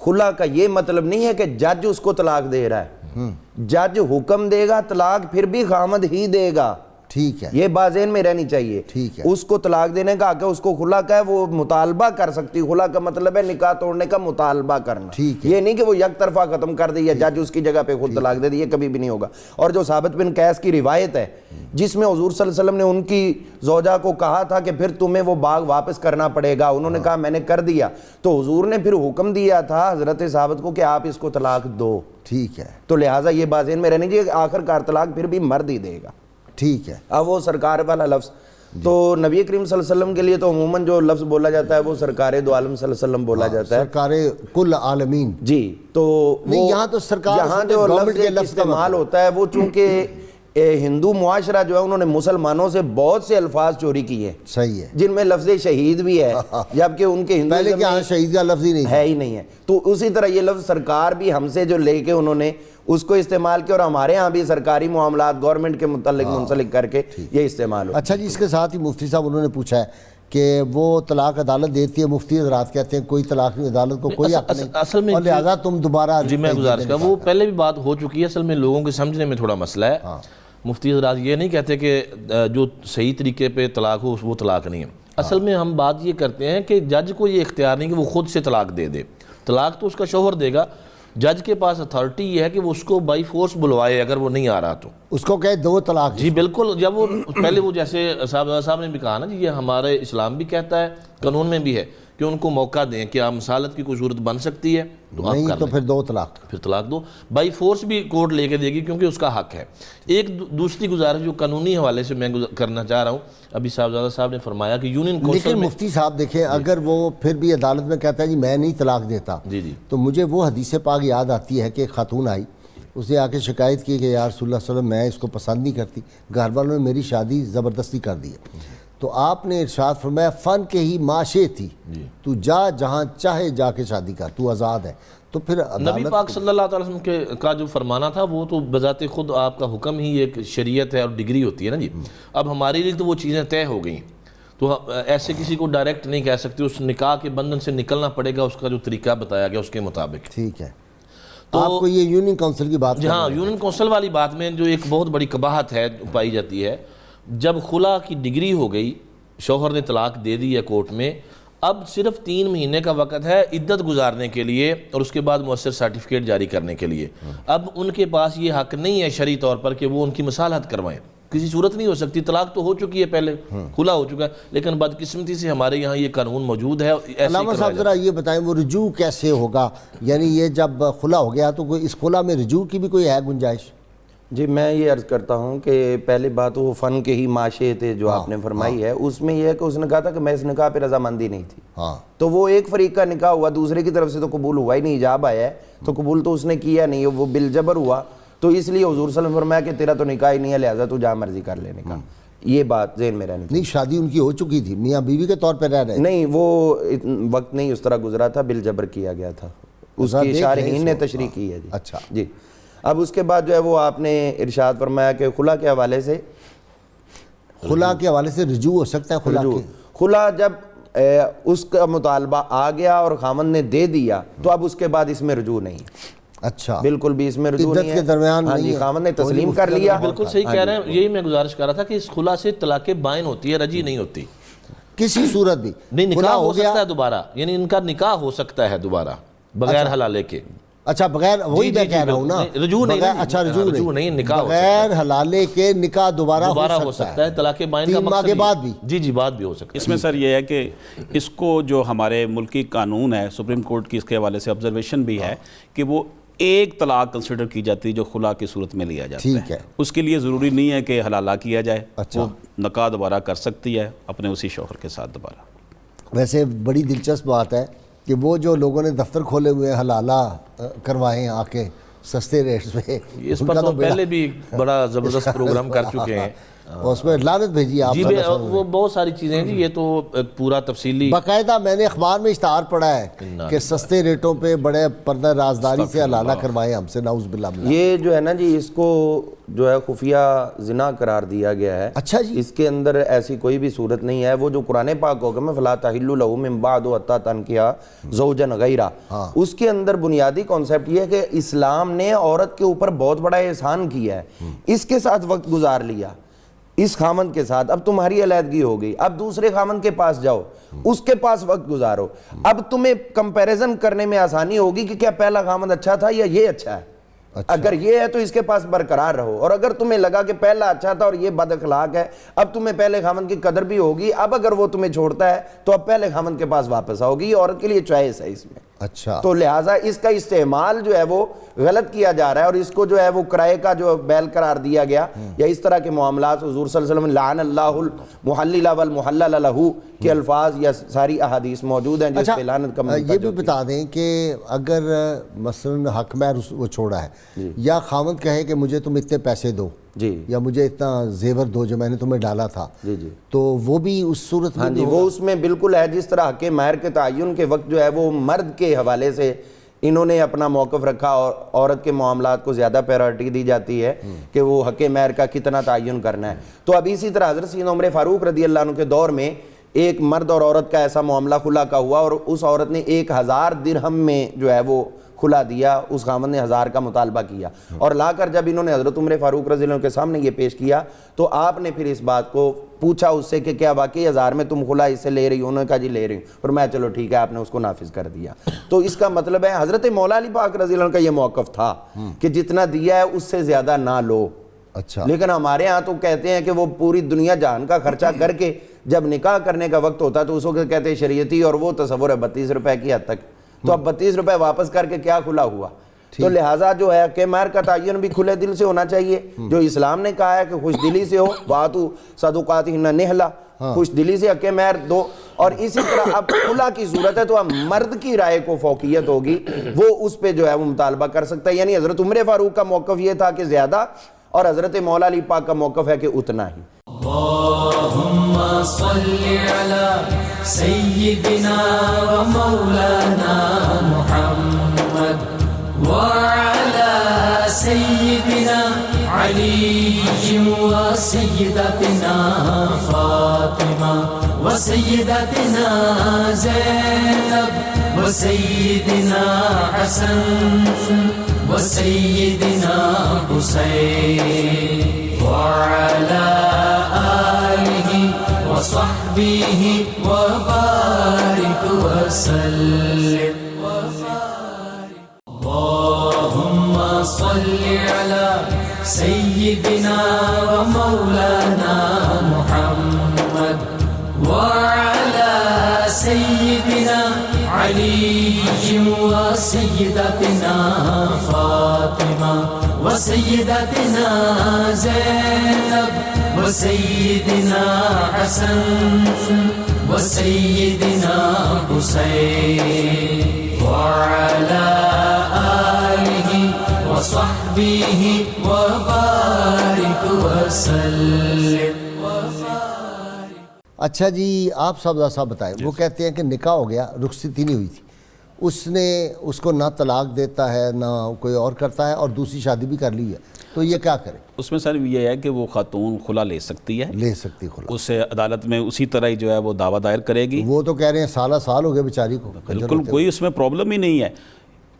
خلا کا یہ مطلب نہیں ہے کہ جج اس کو طلاق دے رہا ہے، جج حکم دے گا طلاق پھر بھی خامد ہی دے گا. ٹھیک ہے، یہ بات ذہن میں رہنی چاہیے. ٹھیک ہے. اس کو طلاق دینے کا کہ اس کو خلا کا ہے، وہ مطالبہ کر سکتی. خلا کا مطلب ہے نکاح توڑنے کا مطالبہ کرنا. ٹھیک ہے. یہ نہیں کہ وہ یک طرفہ ختم کر دے یا جج اس کی جگہ پہ خود طلاق دے دی، یہ کبھی بھی نہیں ہوگا. اور جو ثابت بن قیس کی روایت ہے جس میں حضور صلی اللہ علیہ وسلم نے ان کی زوجہ کو کہا تھا کہ پھر تمہیں وہ باغ واپس کرنا پڑے گا، انہوں نے کہا میں نے کر دیا، تو حضور نے پھر حکم دیا تھا حضرت ثابت کو کہ آپ اس کو طلاق دو. ٹھیک ہے. تو لہٰذا یہ بات ذہن میں رہنی چاہیے کہ آخر کار طلاق پھر بھی مرد ہی دے گا. ٹھیک ہے. اب وہ سرکار والا لفظ تو نبی کریم صلی اللہ علیہ وسلم کے لیے تو عموماً جو لفظ بولا جاتا ہے وہ سرکار دو عالم صلی اللہ علیہ وسلم بولا جاتا ہے، سرکار کل عالمین. جی. تو یہاں تو سرکار یہاں جو لفظ استعمال ہوتا ہے وہ چونکہ ہندو معاشرہ جو ہے انہوں نے مسلمانوں سے بہت سے الفاظ چوری کیے، صحیح ہے، جن میں لفظ شہید بھی ہے، جبکہ ان کے پہلے کہ ہاں شہید کا لفظ ہی نہیں ہے. تو اسی طرح یہ لفظ سرکار بھی ہم سے جو لے کے انہوں نے اس کو استعمال کیا، اور ہمارے ہاں بھی سرکاری معاملات گورنمنٹ کے متعلق منسلک کر کے یہ استعمال ہو. اچھا جی، اس کے ساتھ ہی مفتی صاحب انہوں نے پوچھا ہے کہ وہ طلاق عدالت دیتی ہے, مفتی حضرات کہتے ہیں کوئی طلاق نہیں, عدالت کو کوئی حق نہیں, اصل میں اور لہٰذا تم دوبارہ. جی میں گزارش کروں, وہ پہلے بھی بات ہو چکی ہے, اصل میں لوگوں کے سمجھنے میں تھوڑا مسئلہ ہے. مفتی حضرات یہ نہیں کہتے کہ جو صحیح طریقے پہ طلاق ہو وہ طلاق نہیں ہے. اصل میں ہم بات یہ کرتے ہیں کہ جج کو یہ اختیار نہیں کہ وہ خود سے طلاق دے دے, طلاق تو اس کا شوہر دے گا. جج کے پاس اتھارٹی یہ ہے کہ وہ اس کو بائی فورس بلوائے اگر وہ نہیں آ رہا تو اس کو کہے دو طلاق. جی بالکل, جب وہ پہلے وہ جیسے صاحب نے بھی کہا نا جی, یہ ہمارے اسلام بھی کہتا ہے, قانون میں بھی ہے کہ ان کو موقع دیں کہ آپ مسالت کی کوئی صورت بن سکتی ہے تو آپ نہیں تو پھر دو طلاق, پھر طلاق دو. بائی فورس بھی کورٹ لے کے دے گی کیونکہ اس کا حق ہے. ایک دوسری گزارش جو قانونی حوالے سے میں کرنا چاہ رہا ہوں, ابھی صاحبزادہ صاحب نے فرمایا کہ یونین کونسل لیکن مفتی صاحب دیکھیں اگر وہ پھر بھی عدالت میں کہتا ہے جی میں نہیں طلاق دیتا, جی تو مجھے وہ حدیث پاک یاد آتی ہے کہ ایک خاتون آئی, اس نے آ کے شکایت کی کہ یا رسول اللہ صلی اللہ علیہ وسلم میں اس کو پسند نہیں کرتی, گھر والوں نے میری شادی زبردستی کر دی ہے. تو آپ نے ارشاد فرمایا فن کے ہی معاشے تھی, تو جا جہاں چاہے جا کے شادی کر, تو آزاد ہے. تو پھر نبی پاک صلی اللہ علیہ وسلم کا جو فرمانا تھا وہ تو بذات خود آپ کا حکم ہی ایک شریعت ہے اور ڈگری ہوتی ہے نا جی. اب ہمارے لیے تو وہ چیزیں طے ہو گئیں, تو ایسے کسی کو ڈائریکٹ نہیں کہہ سکتے, اس نکاح کے بندھن سے نکلنا پڑے گا, اس کا جو طریقہ بتایا گیا اس کے مطابق. ٹھیک ہے. تو آپ کو یہ یونین کونسل کی بات, ہاں یونین کونسل والی بات میں جو ایک بہت بڑی قباحت ہے پائی جاتی ہے, جب خلا کی ڈگری ہو گئی, شوہر نے طلاق دے دی ہے کورٹ میں, اب صرف 3 مہینے کا وقت ہے عدت گزارنے کے لیے اور اس کے بعد مؤثر سرٹیفکیٹ جاری کرنے کے لیے. اب ان کے پاس یہ حق نہیں ہے شرعی طور پر کہ وہ ان کی مصالحت کروائیں, کسی صورت نہیں ہو سکتی. طلاق تو ہو چکی ہے پہلے, کھلا ہو چکا ہے, لیکن بدقسمتی سے ہمارے یہاں یہ قانون موجود ہے. علامہ صاحب ذرا یہ بتائیں وہ رجوع کیسے ہوگا, یعنی یہ جب کھلا ہو گیا تو کوئی اس کھلا میں رجوع کی بھی کوئی ہے گنجائش؟ جی میں یہ عرض کرتا ہوں کہ پہلی بات وہ فن کے ہی معاشے تھے جو آپ نے فرمائی ہے, اس میں یہ ہے کہ اس نے کہا تھا کہ میں اس نکاح پہ رضامندی نہیں تھی, تو وہ ایک فریق کا نکاح ہوا, دوسرے کی طرف سے تو قبول ہوا ہی نہیں, ایجاب آیا ہے تو قبول تو اس نے کیا نہیں, وہ بالجبر ہوا. تو اس لیے حضور صلی اللہ علیہ وسلم نے فرمایا کہ تیرا تو نکاح ہی نہیں ہے, لہٰذا تو جہاں مرضی کر لے نکاح. یہ بات ذہن میں رہنی. نہیں شادی ان کی ہو چکی تھی, میاں بیوی کے طور پہ رہ رہے, نہیں وہ وقت نہیں اس طرح گزرا تھا, بالجبر کیا گیا تھا, اس کی شارحین نے تشریح کی ہے. اچھا جی. اب اس کے بعد جو ہے وہ آپ نے ارشاد فرمایا کہ خلا کے حوالے سے, خلا کے حوالے سے رجوع ہو سکتا ہے. خلا جب اس کا مطالبہ آ گیا اور خامند نے دے دیا تو اب اس کے بعد اس میں رجوع نہیں. اچھا بالکل بھی اس میں رجوع نہیں ہے, کے درمیان ہاں جی, خامند نے تسلیم کر لیا. بالکل صحیح کہہ رہے ہیں, یہی میں گزارش کر رہا تھا کہ اس خلا سے طلاق بائن ہوتی ہے, رجی نہیں ہوتی کسی صورت بھی. نہیں, نکاح ہو سکتا ہے دوبارہ, یعنی ان کا نکاح ہو سکتا ہے دوبارہ بغیر حلالے کے. اچھا بغیر, وہی میں کہہ رہا ہوں نا, رجوع نہیں, اچھا رجوع نہیں, نکاح بغیر حلالے کے نکاح دوبارہ ہو سکتا ہے. طلاق بائن کا 3 ماہ کے بعد بھی. جی بعد بھی ہو سکتا ہے. اس میں سر یہ ہے کہ اس کو جو ہمارے ملکی قانون ہے, سپریم کورٹ کی اس کے حوالے سے آبزرویشن بھی ہے کہ وہ ایک طلاق کنسیڈر کی جاتی ہے جو خلا کی صورت میں لیا جاتا ہے. اس کے لیے ضروری نہیں ہے کہ حلالہ کیا جائے, وہ نکاح دوبارہ کر سکتی ہے اپنے اسی شوہر کے ساتھ دوبارہ. ویسے بڑی دلچسپ بات ہے کہ وہ جو لوگوں نے دفتر کھولے ہوئے حلالہ کروائیں آ کے سستے ریٹس پہ, اس پر تو پہلے بھی بڑا زبردست پروگرام کر چکے ہیں, اس میں لعنت بھیجی آپ. جی وہ بہت ساری چیزیں ہیں جی, یہ تو پورا تفصیلی باقاعدہ میں نے اخبار میں اشتہار پڑھا ہے کہ سستے ریٹوں پہ بڑے پردہ رازداری سے حلالہ کروائیں ہم سے, نعوذ باللہ. یہ جو ہے نا جی, اس کو جو ہے خفیہ زنا قرار دیا گیا ہے. اچھا جی, اس کے اندر ایسی کوئی بھی صورت نہیں ہے. وہ جو قرآن پاک حکم ہے فلا تحل لہ من بعد حتی تنکح زوجا غیرہ, اس کے اندر بنیادی کانسیپٹ یہ ہے کہ اسلام نے عورت کے اوپر بہت بڑا احسان کیا ہے, اس کے ساتھ وقت گزار لیا, اس خامند کے ساتھ, اب تمہاری علیحدگی ہو گئی, اب دوسرے خامند کے پاس جاؤ, اس کے پاس وقت گزارو, اب تمہیں کمپیریزن کرنے میں آسانی ہوگی کہ کیا پہلا خامند اچھا تھا یا یہ اچھا ہے. اگر یہ ہے تو اس کے پاس برقرار رہو, اور اگر تمہیں لگا کہ پہلا اچھا تھا اور یہ بد اخلاق ہے, اب تمہیں پہلے خامند کی قدر بھی ہوگی. اب اگر وہ تمہیں چھوڑتا ہے تو اب پہلے خامند کے پاس واپس آؤ گی, عورت کے لیے چوائس ہے اس میں. اچھا, تو لہٰذا اس کا استعمال جو ہے وہ غلط کیا جا رہا ہے, اور اس کو جو ہے وہ کرائے کا جو بیل قرار دیا گیا, یا اس طرح کے معاملات. حضور صلی اللہ علیہ وسلم لعن اللہ المحلل والمحلل لہ کے الفاظ یا ساری احادیث موجود ہیں جو اس پہ لعنت کا یہ بھی بتا دیں کہ اگر مثلا حق مہر وہ چھوڑا ہے, یا خامند کہے کہ مجھے تم اتنے پیسے دو, یا مجھے اتنا زیور دو جو میں نے تمہیں ڈالا تھا, تو وہ بھی اس صورت میں وہ اس میں بالکل ہے. جس طرح حق مہر کے تعین کے وقت جو ہے وہ مرد کے حوالے سے انہوں نے اپنا موقف رکھا, اور عورت کے معاملات کو زیادہ پیرورٹی دی جاتی ہے کہ وہ حق مہر کا کتنا تعین کرنا ہے. تو اب اسی طرح حضرت سیدنا عمر فاروق رضی اللہ عنہ کے دور میں ایک مرد اور عورت کا ایسا معاملہ خلا کا ہوا اور اس عورت نے 1000 درہم میں جو ہے وہ کھلا دیا, اس خاوند نے 1000 کا مطالبہ کیا, اور لا کر جب انہوں نے حضرت عمر فاروق رضی اللہ عنہ کے سامنے یہ پیش کیا تو آپ نے پھر اس بات کو پوچھا اس سے کہ کیا واقعی 1000 میں تم خلا اس سے لے رہی ہو؟ انہوں نے کہا جی لے رہی ہوں, اور میں چلو ٹھیک ہے, آپ نے اس کو نافذ کر دیا. تو اس کا مطلب ہے حضرت مولا علی پاک رضی اللہ عنہ کا یہ موقف تھا کہ جتنا دیا ہے اس سے زیادہ نہ لو. اچھا, لیکن ہمارے ہاں تو کہتے ہیں کہ وہ پوری دنیا جہان کا خرچہ کر کے جب نکاح کرنے کا وقت ہوتا ہے تو اس کو کہتے ہیں شریعتی, اور وہ تصور ہے 32 روپے کی حد تک. تو اب 32 روپے واپس کر کے کیا کھلا ہوا؟ تو لہٰذا جو ہے کہ مہر کا تعین بھی کھلے دل سے ہونا چاہیے, جو اسلام نے کہا ہے کہ خوش دلی سے ہو, وَآتُوا صَدُقَاتِهِنَّ نِحْلًا, خوش دلی سے حق مہر دو. اور اسی طرح اب خلا کی صورت ہے تو اب مرد کی رائے کو فوقیت ہوگی, وہ اس پہ جو ہے وہ مطالبہ کر سکتا ہے. یعنی حضرت عمر فاروق کا موقف یہ تھا کہ زیادہ, اور حضرت مولا علی پاک کا موقف ہے کہ اتنا ہی. اللہم صلی علی سیدنا و مولانا محمد وعلى سيدنا علي وسيدتنا فاطمة وسيدتنا زينب وسيدنا حسن وسيدنا حسين وعلى آله وصحبه وبارك وسلم. اللهم صل على سيدنا ومولانا محمد وعلى سيدنا علي وسيدتنا فاطمة وسيدتنا زينب وسيدنا حسن وسيدنا حسين وعلى آله وصحبه وبارك وسلم. اچھا جی, آپ صاحب بتائیں, وہ کہتے ہیں کہ نکاح ہو گیا, رخصتی نہیں ہوئی تھی, اس نے اس کو نہ طلاق دیتا ہے نہ کوئی اور کرتا ہے, اور دوسری شادی بھی کر لی ہے, تو یہ کیا کرے؟ اس میں سر یہ ہے کہ وہ خاتون خلا لے سکتی ہے, لے سکتی خلا, اس سے عدالت میں اسی طرح ہی جو ہے وہ دعویٰ دائر کرے گی. وہ تو کہہ رہے ہیں سال ہو گئے بیچاری کو, بالکل کوئی اس میں پرابلم ہی نہیں ہے.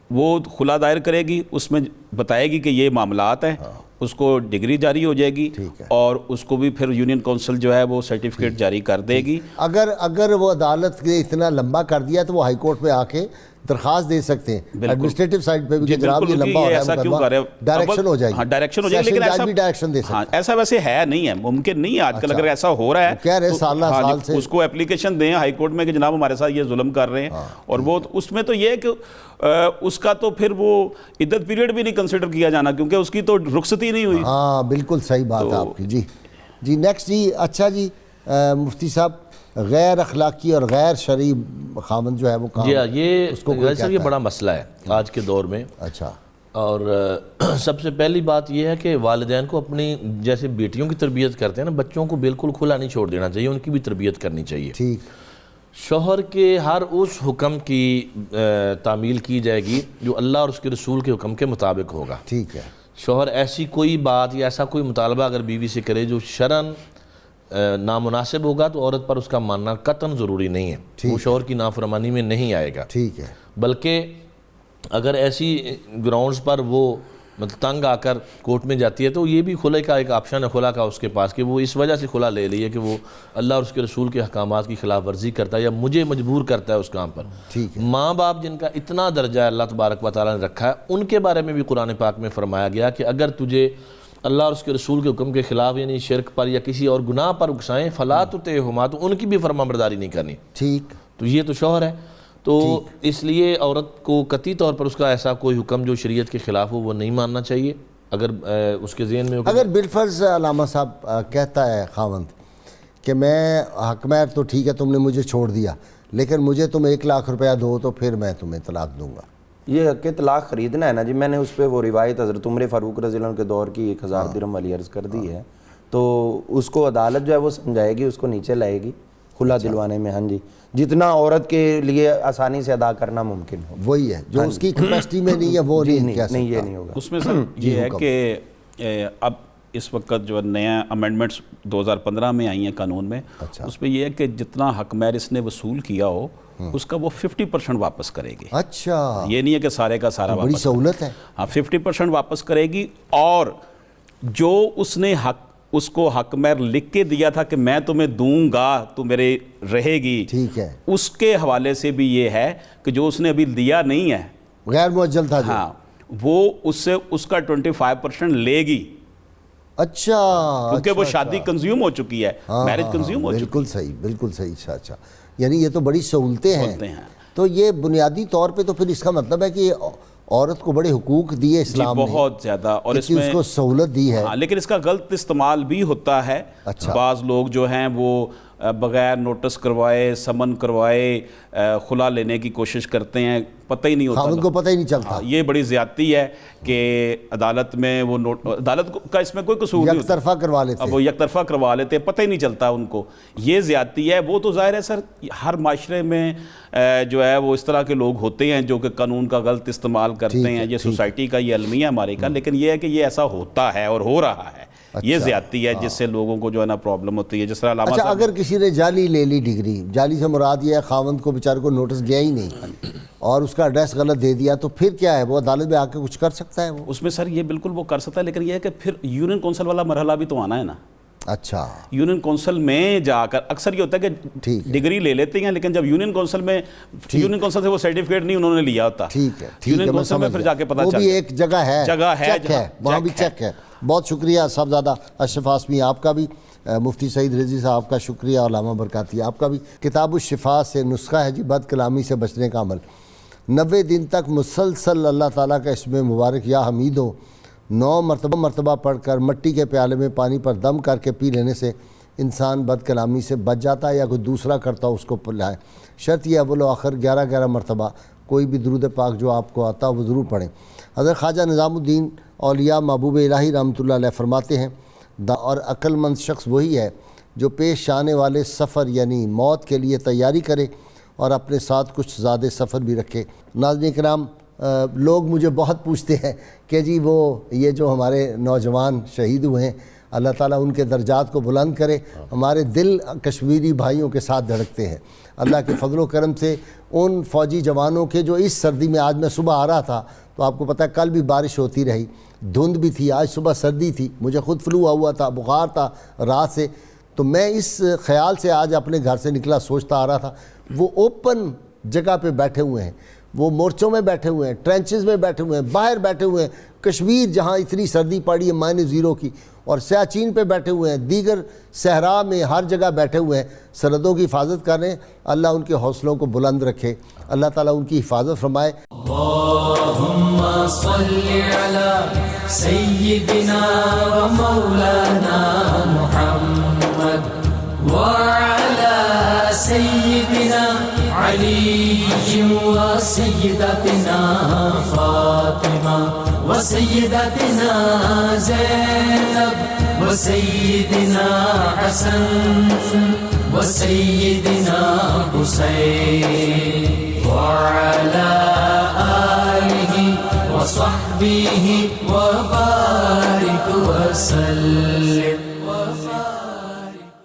وہ خلا دائر کرے گی, اس میں بتائے گی کہ یہ معاملات ہیں, اس کو ڈگری جاری ہو جائے گی, اور اس کو بھی پھر یونین کونسل جو ہے وہ سرٹیفکیٹ جاری کر دے گی. اگر وہ عدالت کے اتنا لمبا کر دیا تو وہ ہائی کورٹ میں آ کے درخواست دے سکتے ہیں, ایڈمنسٹریٹو سائٹ پہ بھی کہ جناب یہ لمبا ہو رہا ہے, ڈائریکشن ہو جائے گی. ہاں ڈائریکشن ہو جائے گی, لیکن ایسا ڈائریکشن دے سکتے ہیں. ایسا ویسے ہے نہیں ہے, ممکن نہیں ہے آج کل. اگر ایسا ہو رہا ہے کہہ رہے سال سے اس کو اپلیکیشن دیں ہائی کورٹ میں کہ جناب ہمارے ساتھ یہ ظلم کر رہے ہیں, اور وہ اس میں تو یہ ہے کہ اس کا تو پھر وہ عدت پیریڈ بھی نہیں کنسیڈر کیا جانا, کیونکہ اس کی تو رخصتی نہیں ہوئی. ہاں بالکل صحیح بات ہے آپ کی. جی نیکسٹ جی. اچھا جی مفتی صاحب, غیر اخلاقی اور غیر شرعی خاوند جو ہے وہ کام, یہ بڑا مسئلہ ہے آج کے دور میں. اچھا, اور سب سے پہلی بات یہ ہے کہ والدین کو اپنی جیسے بیٹیوں کی تربیت کرتے ہیں نا, بچوں کو بالکل کھلا نہیں چھوڑ دینا چاہیے, ان کی بھی تربیت کرنی چاہیے. ٹھیک. شوہر کے ہر اس حکم کی تعمیل کی جائے گی جو اللہ اور اس کے رسول کے حکم کے مطابق ہوگا. ٹھیک ہے. شوہر ایسی کوئی بات یا ایسا کوئی مطالبہ اگر بیوی سے کرے جو شرعاً نامناسب ہوگا تو عورت پر اس کا ماننا قطعاً ضروری نہیں ہے, وہ شوہر کی نافرمانی میں نہیں آئے گا. ٹھیک ہے. بلکہ اگر ایسی گراؤنڈز پر وہ مطلب تنگ آ کر کورٹ میں جاتی ہے تو یہ بھی خلے کا ایک آپشن ہے خلا کا اس کے پاس, کہ وہ اس وجہ سے خلا لے لی ہے کہ وہ اللہ اور اس کے رسول کے احکامات کی خلاف ورزی کرتا ہے یا مجھے مجبور کرتا ہے اس کام پر. ٹھیک ہے. ماں باپ جن کا اتنا درجہ اللہ تبارک و تعالیٰ نے رکھا ہے, ان کے بارے میں بھی قرآن پاک میں فرمایا گیا کہ اگر تجھے اللہ اور اس کے رسول کے حکم کے خلاف یعنی شرک پر یا کسی اور گناہ پر اکسائیں فلا تطعہما, تو ان کی بھی فرما برداری نہیں کرنی. ٹھیک. تو یہ تو شوہر ہے, تو اس لیے عورت کو قطعی طور پر اس کا ایسا کوئی حکم جو شریعت کے خلاف ہو وہ نہیں ماننا چاہیے. اگر اس کے ذہن میں اگر بالفرض علامہ صاحب کہتا ہے خاوند کہ میں حق مہر تو ٹھیک ہے تم نے مجھے چھوڑ دیا, لیکن مجھے تم 1 لاکھ روپیہ دو تو پھر میں تمہیں طلاق دوں گا, یہ حق طلاق خریدنا ہے نا جی. میں نے اس پہ وہ روایت حضرت عمر فاروق رضی اللہ عنہ کے دور کی 1000 درہم والی عرض کر دی ہے, تو اس کو عدالت جو ہے وہ سمجھائے گی, اس کو نیچے لائے گی کھلا دلوانے میں. ہاں جی, جتنا عورت کے لیے آسانی سے ادا کرنا ممکن ہو وہی ہے, جو اس کی کیپیسٹی میں نہیں ہے وہ نہیں کہہ سکتا. یہ نہیں ہوگا. اس میں سر یہ ہے کہ اب اس وقت جو نیا امینڈمنٹس 2015 میں آئی ہیں قانون میں، اس میں یہ ہے کہ جتنا حق مہر اس نے وصول کیا ہو اس کا وہ 50% واپس کرے گی. اچھا، یہ نہیں ہے کہ سارے کا سارا بڑی سہولت ہے. ہاں 50% واپس کرے گی، اور جو اس نے اس کو حق مہر لکھ کے دیا تھا کہ میں تمہیں دوں گا تو میرے رہے گی، ٹھیک ہے، اس کے حوالے سے بھی یہ ہے کہ جو اس نے ابھی دیا نہیں ہے، غیر معجل تھا، ہاں وہ اس سے اس کا 25% لے گی. اچھا، کیونکہ وہ شادی کنزیوم ہو چکی ہے، میرج کنزیوم ہو چکی ہے. بالکل صحیح، بالکل صحیح. اچھا، یعنی یہ تو بڑی سہولتیں ہیں. تو یہ بنیادی طور پہ تو پھر اس کا مطلب ہے کہ عورت کو بڑے حقوق دیے اسلام نے، بہت زیادہ، اور اس میں اس کو سہولت دی ہے. لیکن اس کا غلط استعمال بھی ہوتا ہے. بعض لوگ جو ہیں وہ بغیر نوٹس کروائے، سمن کروائے خلا لینے کی کوشش کرتے ہیں، پتہ ہی نہیں ہوتا، خاوند کو پتہ ہی نہیں چلتا. یہ بڑی زیادتی ہے کہ عدالت میں وہ عدالت کا اس میں کوئی قصور نہیں، یک طرفہ کروا لیتے ہیں، اب وہ یک طرفہ کروا لیتے ہیں، پتہ ہی نہیں چلتا ان کو. یہ زیادتی ہے. وہ تو ظاہر ہے سر، ہر معاشرے میں جو ہے وہ اس طرح کے لوگ ہوتے ہیں جو کہ قانون کا غلط استعمال کرتے ہیں. یہ سوسائٹی کا، یہ المیہ ہمارے کا، لیکن یہ ہے کہ یہ ایسا ہوتا ہے اور ہو رہا ہے. یہ زیادتی ہے جس سے لوگوں کو جو ہے نا پرابلم ہوتی ہے. جس طرح علامہ صاحب، اگر کسی نے جعلی لے لی ڈگری، جعلی سے مراد یہ ہے خاوند کو بیچارے کو نوٹس گیا ہی نہیں اور اس کا ایڈریس غلط دے دیا، تو پھر کیا ہے؟ وہ عدالت میں آ کے کچھ کر سکتا ہے؟ وہ اس میں سر یہ بالکل وہ کر سکتا ہے، لیکن یہ ہے کہ پھر یونین کونسل والا مرحلہ بھی تو آنا ہے نا. اچھا، یونین کونسل میں جا کر اکثر یہ ہوتا ہے کہ ڈگری لے لیتے ہیں، لیکن جب یونین کونسل میں، یونین کونسل سے وہ سرٹیفکیٹ نہیں انہوں نے لیا ہوتا. ٹھیک ہے، یونین کونسل میں پھر جا کے پتہ وہ چلتا بھی ایک جگہ ہے، چیک ہے، وہاں بھی چیک ہے. بہت شکریہ صاحبزادہ اشرف ہاشمی، آپ کا بھی، مفتی سعید رضوی صاحب کا شکریہ، علامہ برکاتی آپ کا بھی. کتاب الشفا سے نسخہ ہے جی بد کلامی سے بچنے کا عمل. 90 دن تک مسلسل اللہ تعالیٰ کا اسم مبارک یا حمید ہو 9 مرتبہ پڑھ کر مٹی کے پیالے میں پانی پر دم کر کے پی لینے سے انسان بد کلامی سے بچ جاتا ہے، یا کوئی دوسرا کرتا اس کو پلائے. شرط یہ اول و آخر 11 مرتبہ کوئی بھی درود پاک جو آپ کو آتا وہ ضرور پڑھیں. حضرت خواجہ نظام الدین اولیاء محبوب الہی رحمۃ اللہ علیہ فرماتے ہیں، اور عقل مند شخص وہی ہے جو پیش آنے والے سفر یعنی موت کے لیے تیاری کرے اور اپنے ساتھ کچھ زیادہ سفر بھی رکھے. ناظرین کرام، لوگ مجھے بہت پوچھتے ہیں کہ جی وہ یہ جو ہمارے نوجوان شہید ہوئے ہیں، اللہ تعالیٰ ان کے درجات کو بلند کرے. ہمارے دل کشمیری بھائیوں کے ساتھ دھڑکتے ہیں. اللہ کے فضل و کرم سے ان فوجی جوانوں کے جو اس سردی میں، آج میں صبح آ رہا تھا تو آپ کو پتہ ہے کل بھی بارش ہوتی رہی، دھند بھی تھی، آج صبح سردی تھی، مجھے خود فلو ہوا تھا، بخار تھا رات سے. تو میں اس خیال سے آج اپنے گھر سے نکلا، سوچتا آ رہا تھا وہ اوپن جگہ پہ بیٹھے ہوئے ہیں، وہ مورچوں میں بیٹھے ہوئے ہیں، ٹرینچز میں بیٹھے ہوئے ہیں، باہر بیٹھے ہوئے ہیں، کشمیر جہاں اتنی سردی پڑی ہے -0 کی، اور سیاچین پہ بیٹھے ہوئے ہیں، دیگر صحرا میں ہر جگہ بیٹھے ہوئے ہیں، سرحدوں کی حفاظت کر رہے ہیں. اللہ ان کے حوصلوں کو بلند رکھے، اللہ تعالیٰ ان کی حفاظت فرمائے. اللہم صلی علی سیدنا و مولانا محمد وعلی سیدنا علی و سیدتنا فاطمہ و سیدتنا زینب و سیدنا حسن و سیدنا حسین وعلى آله وصحبه وبارك وسلم.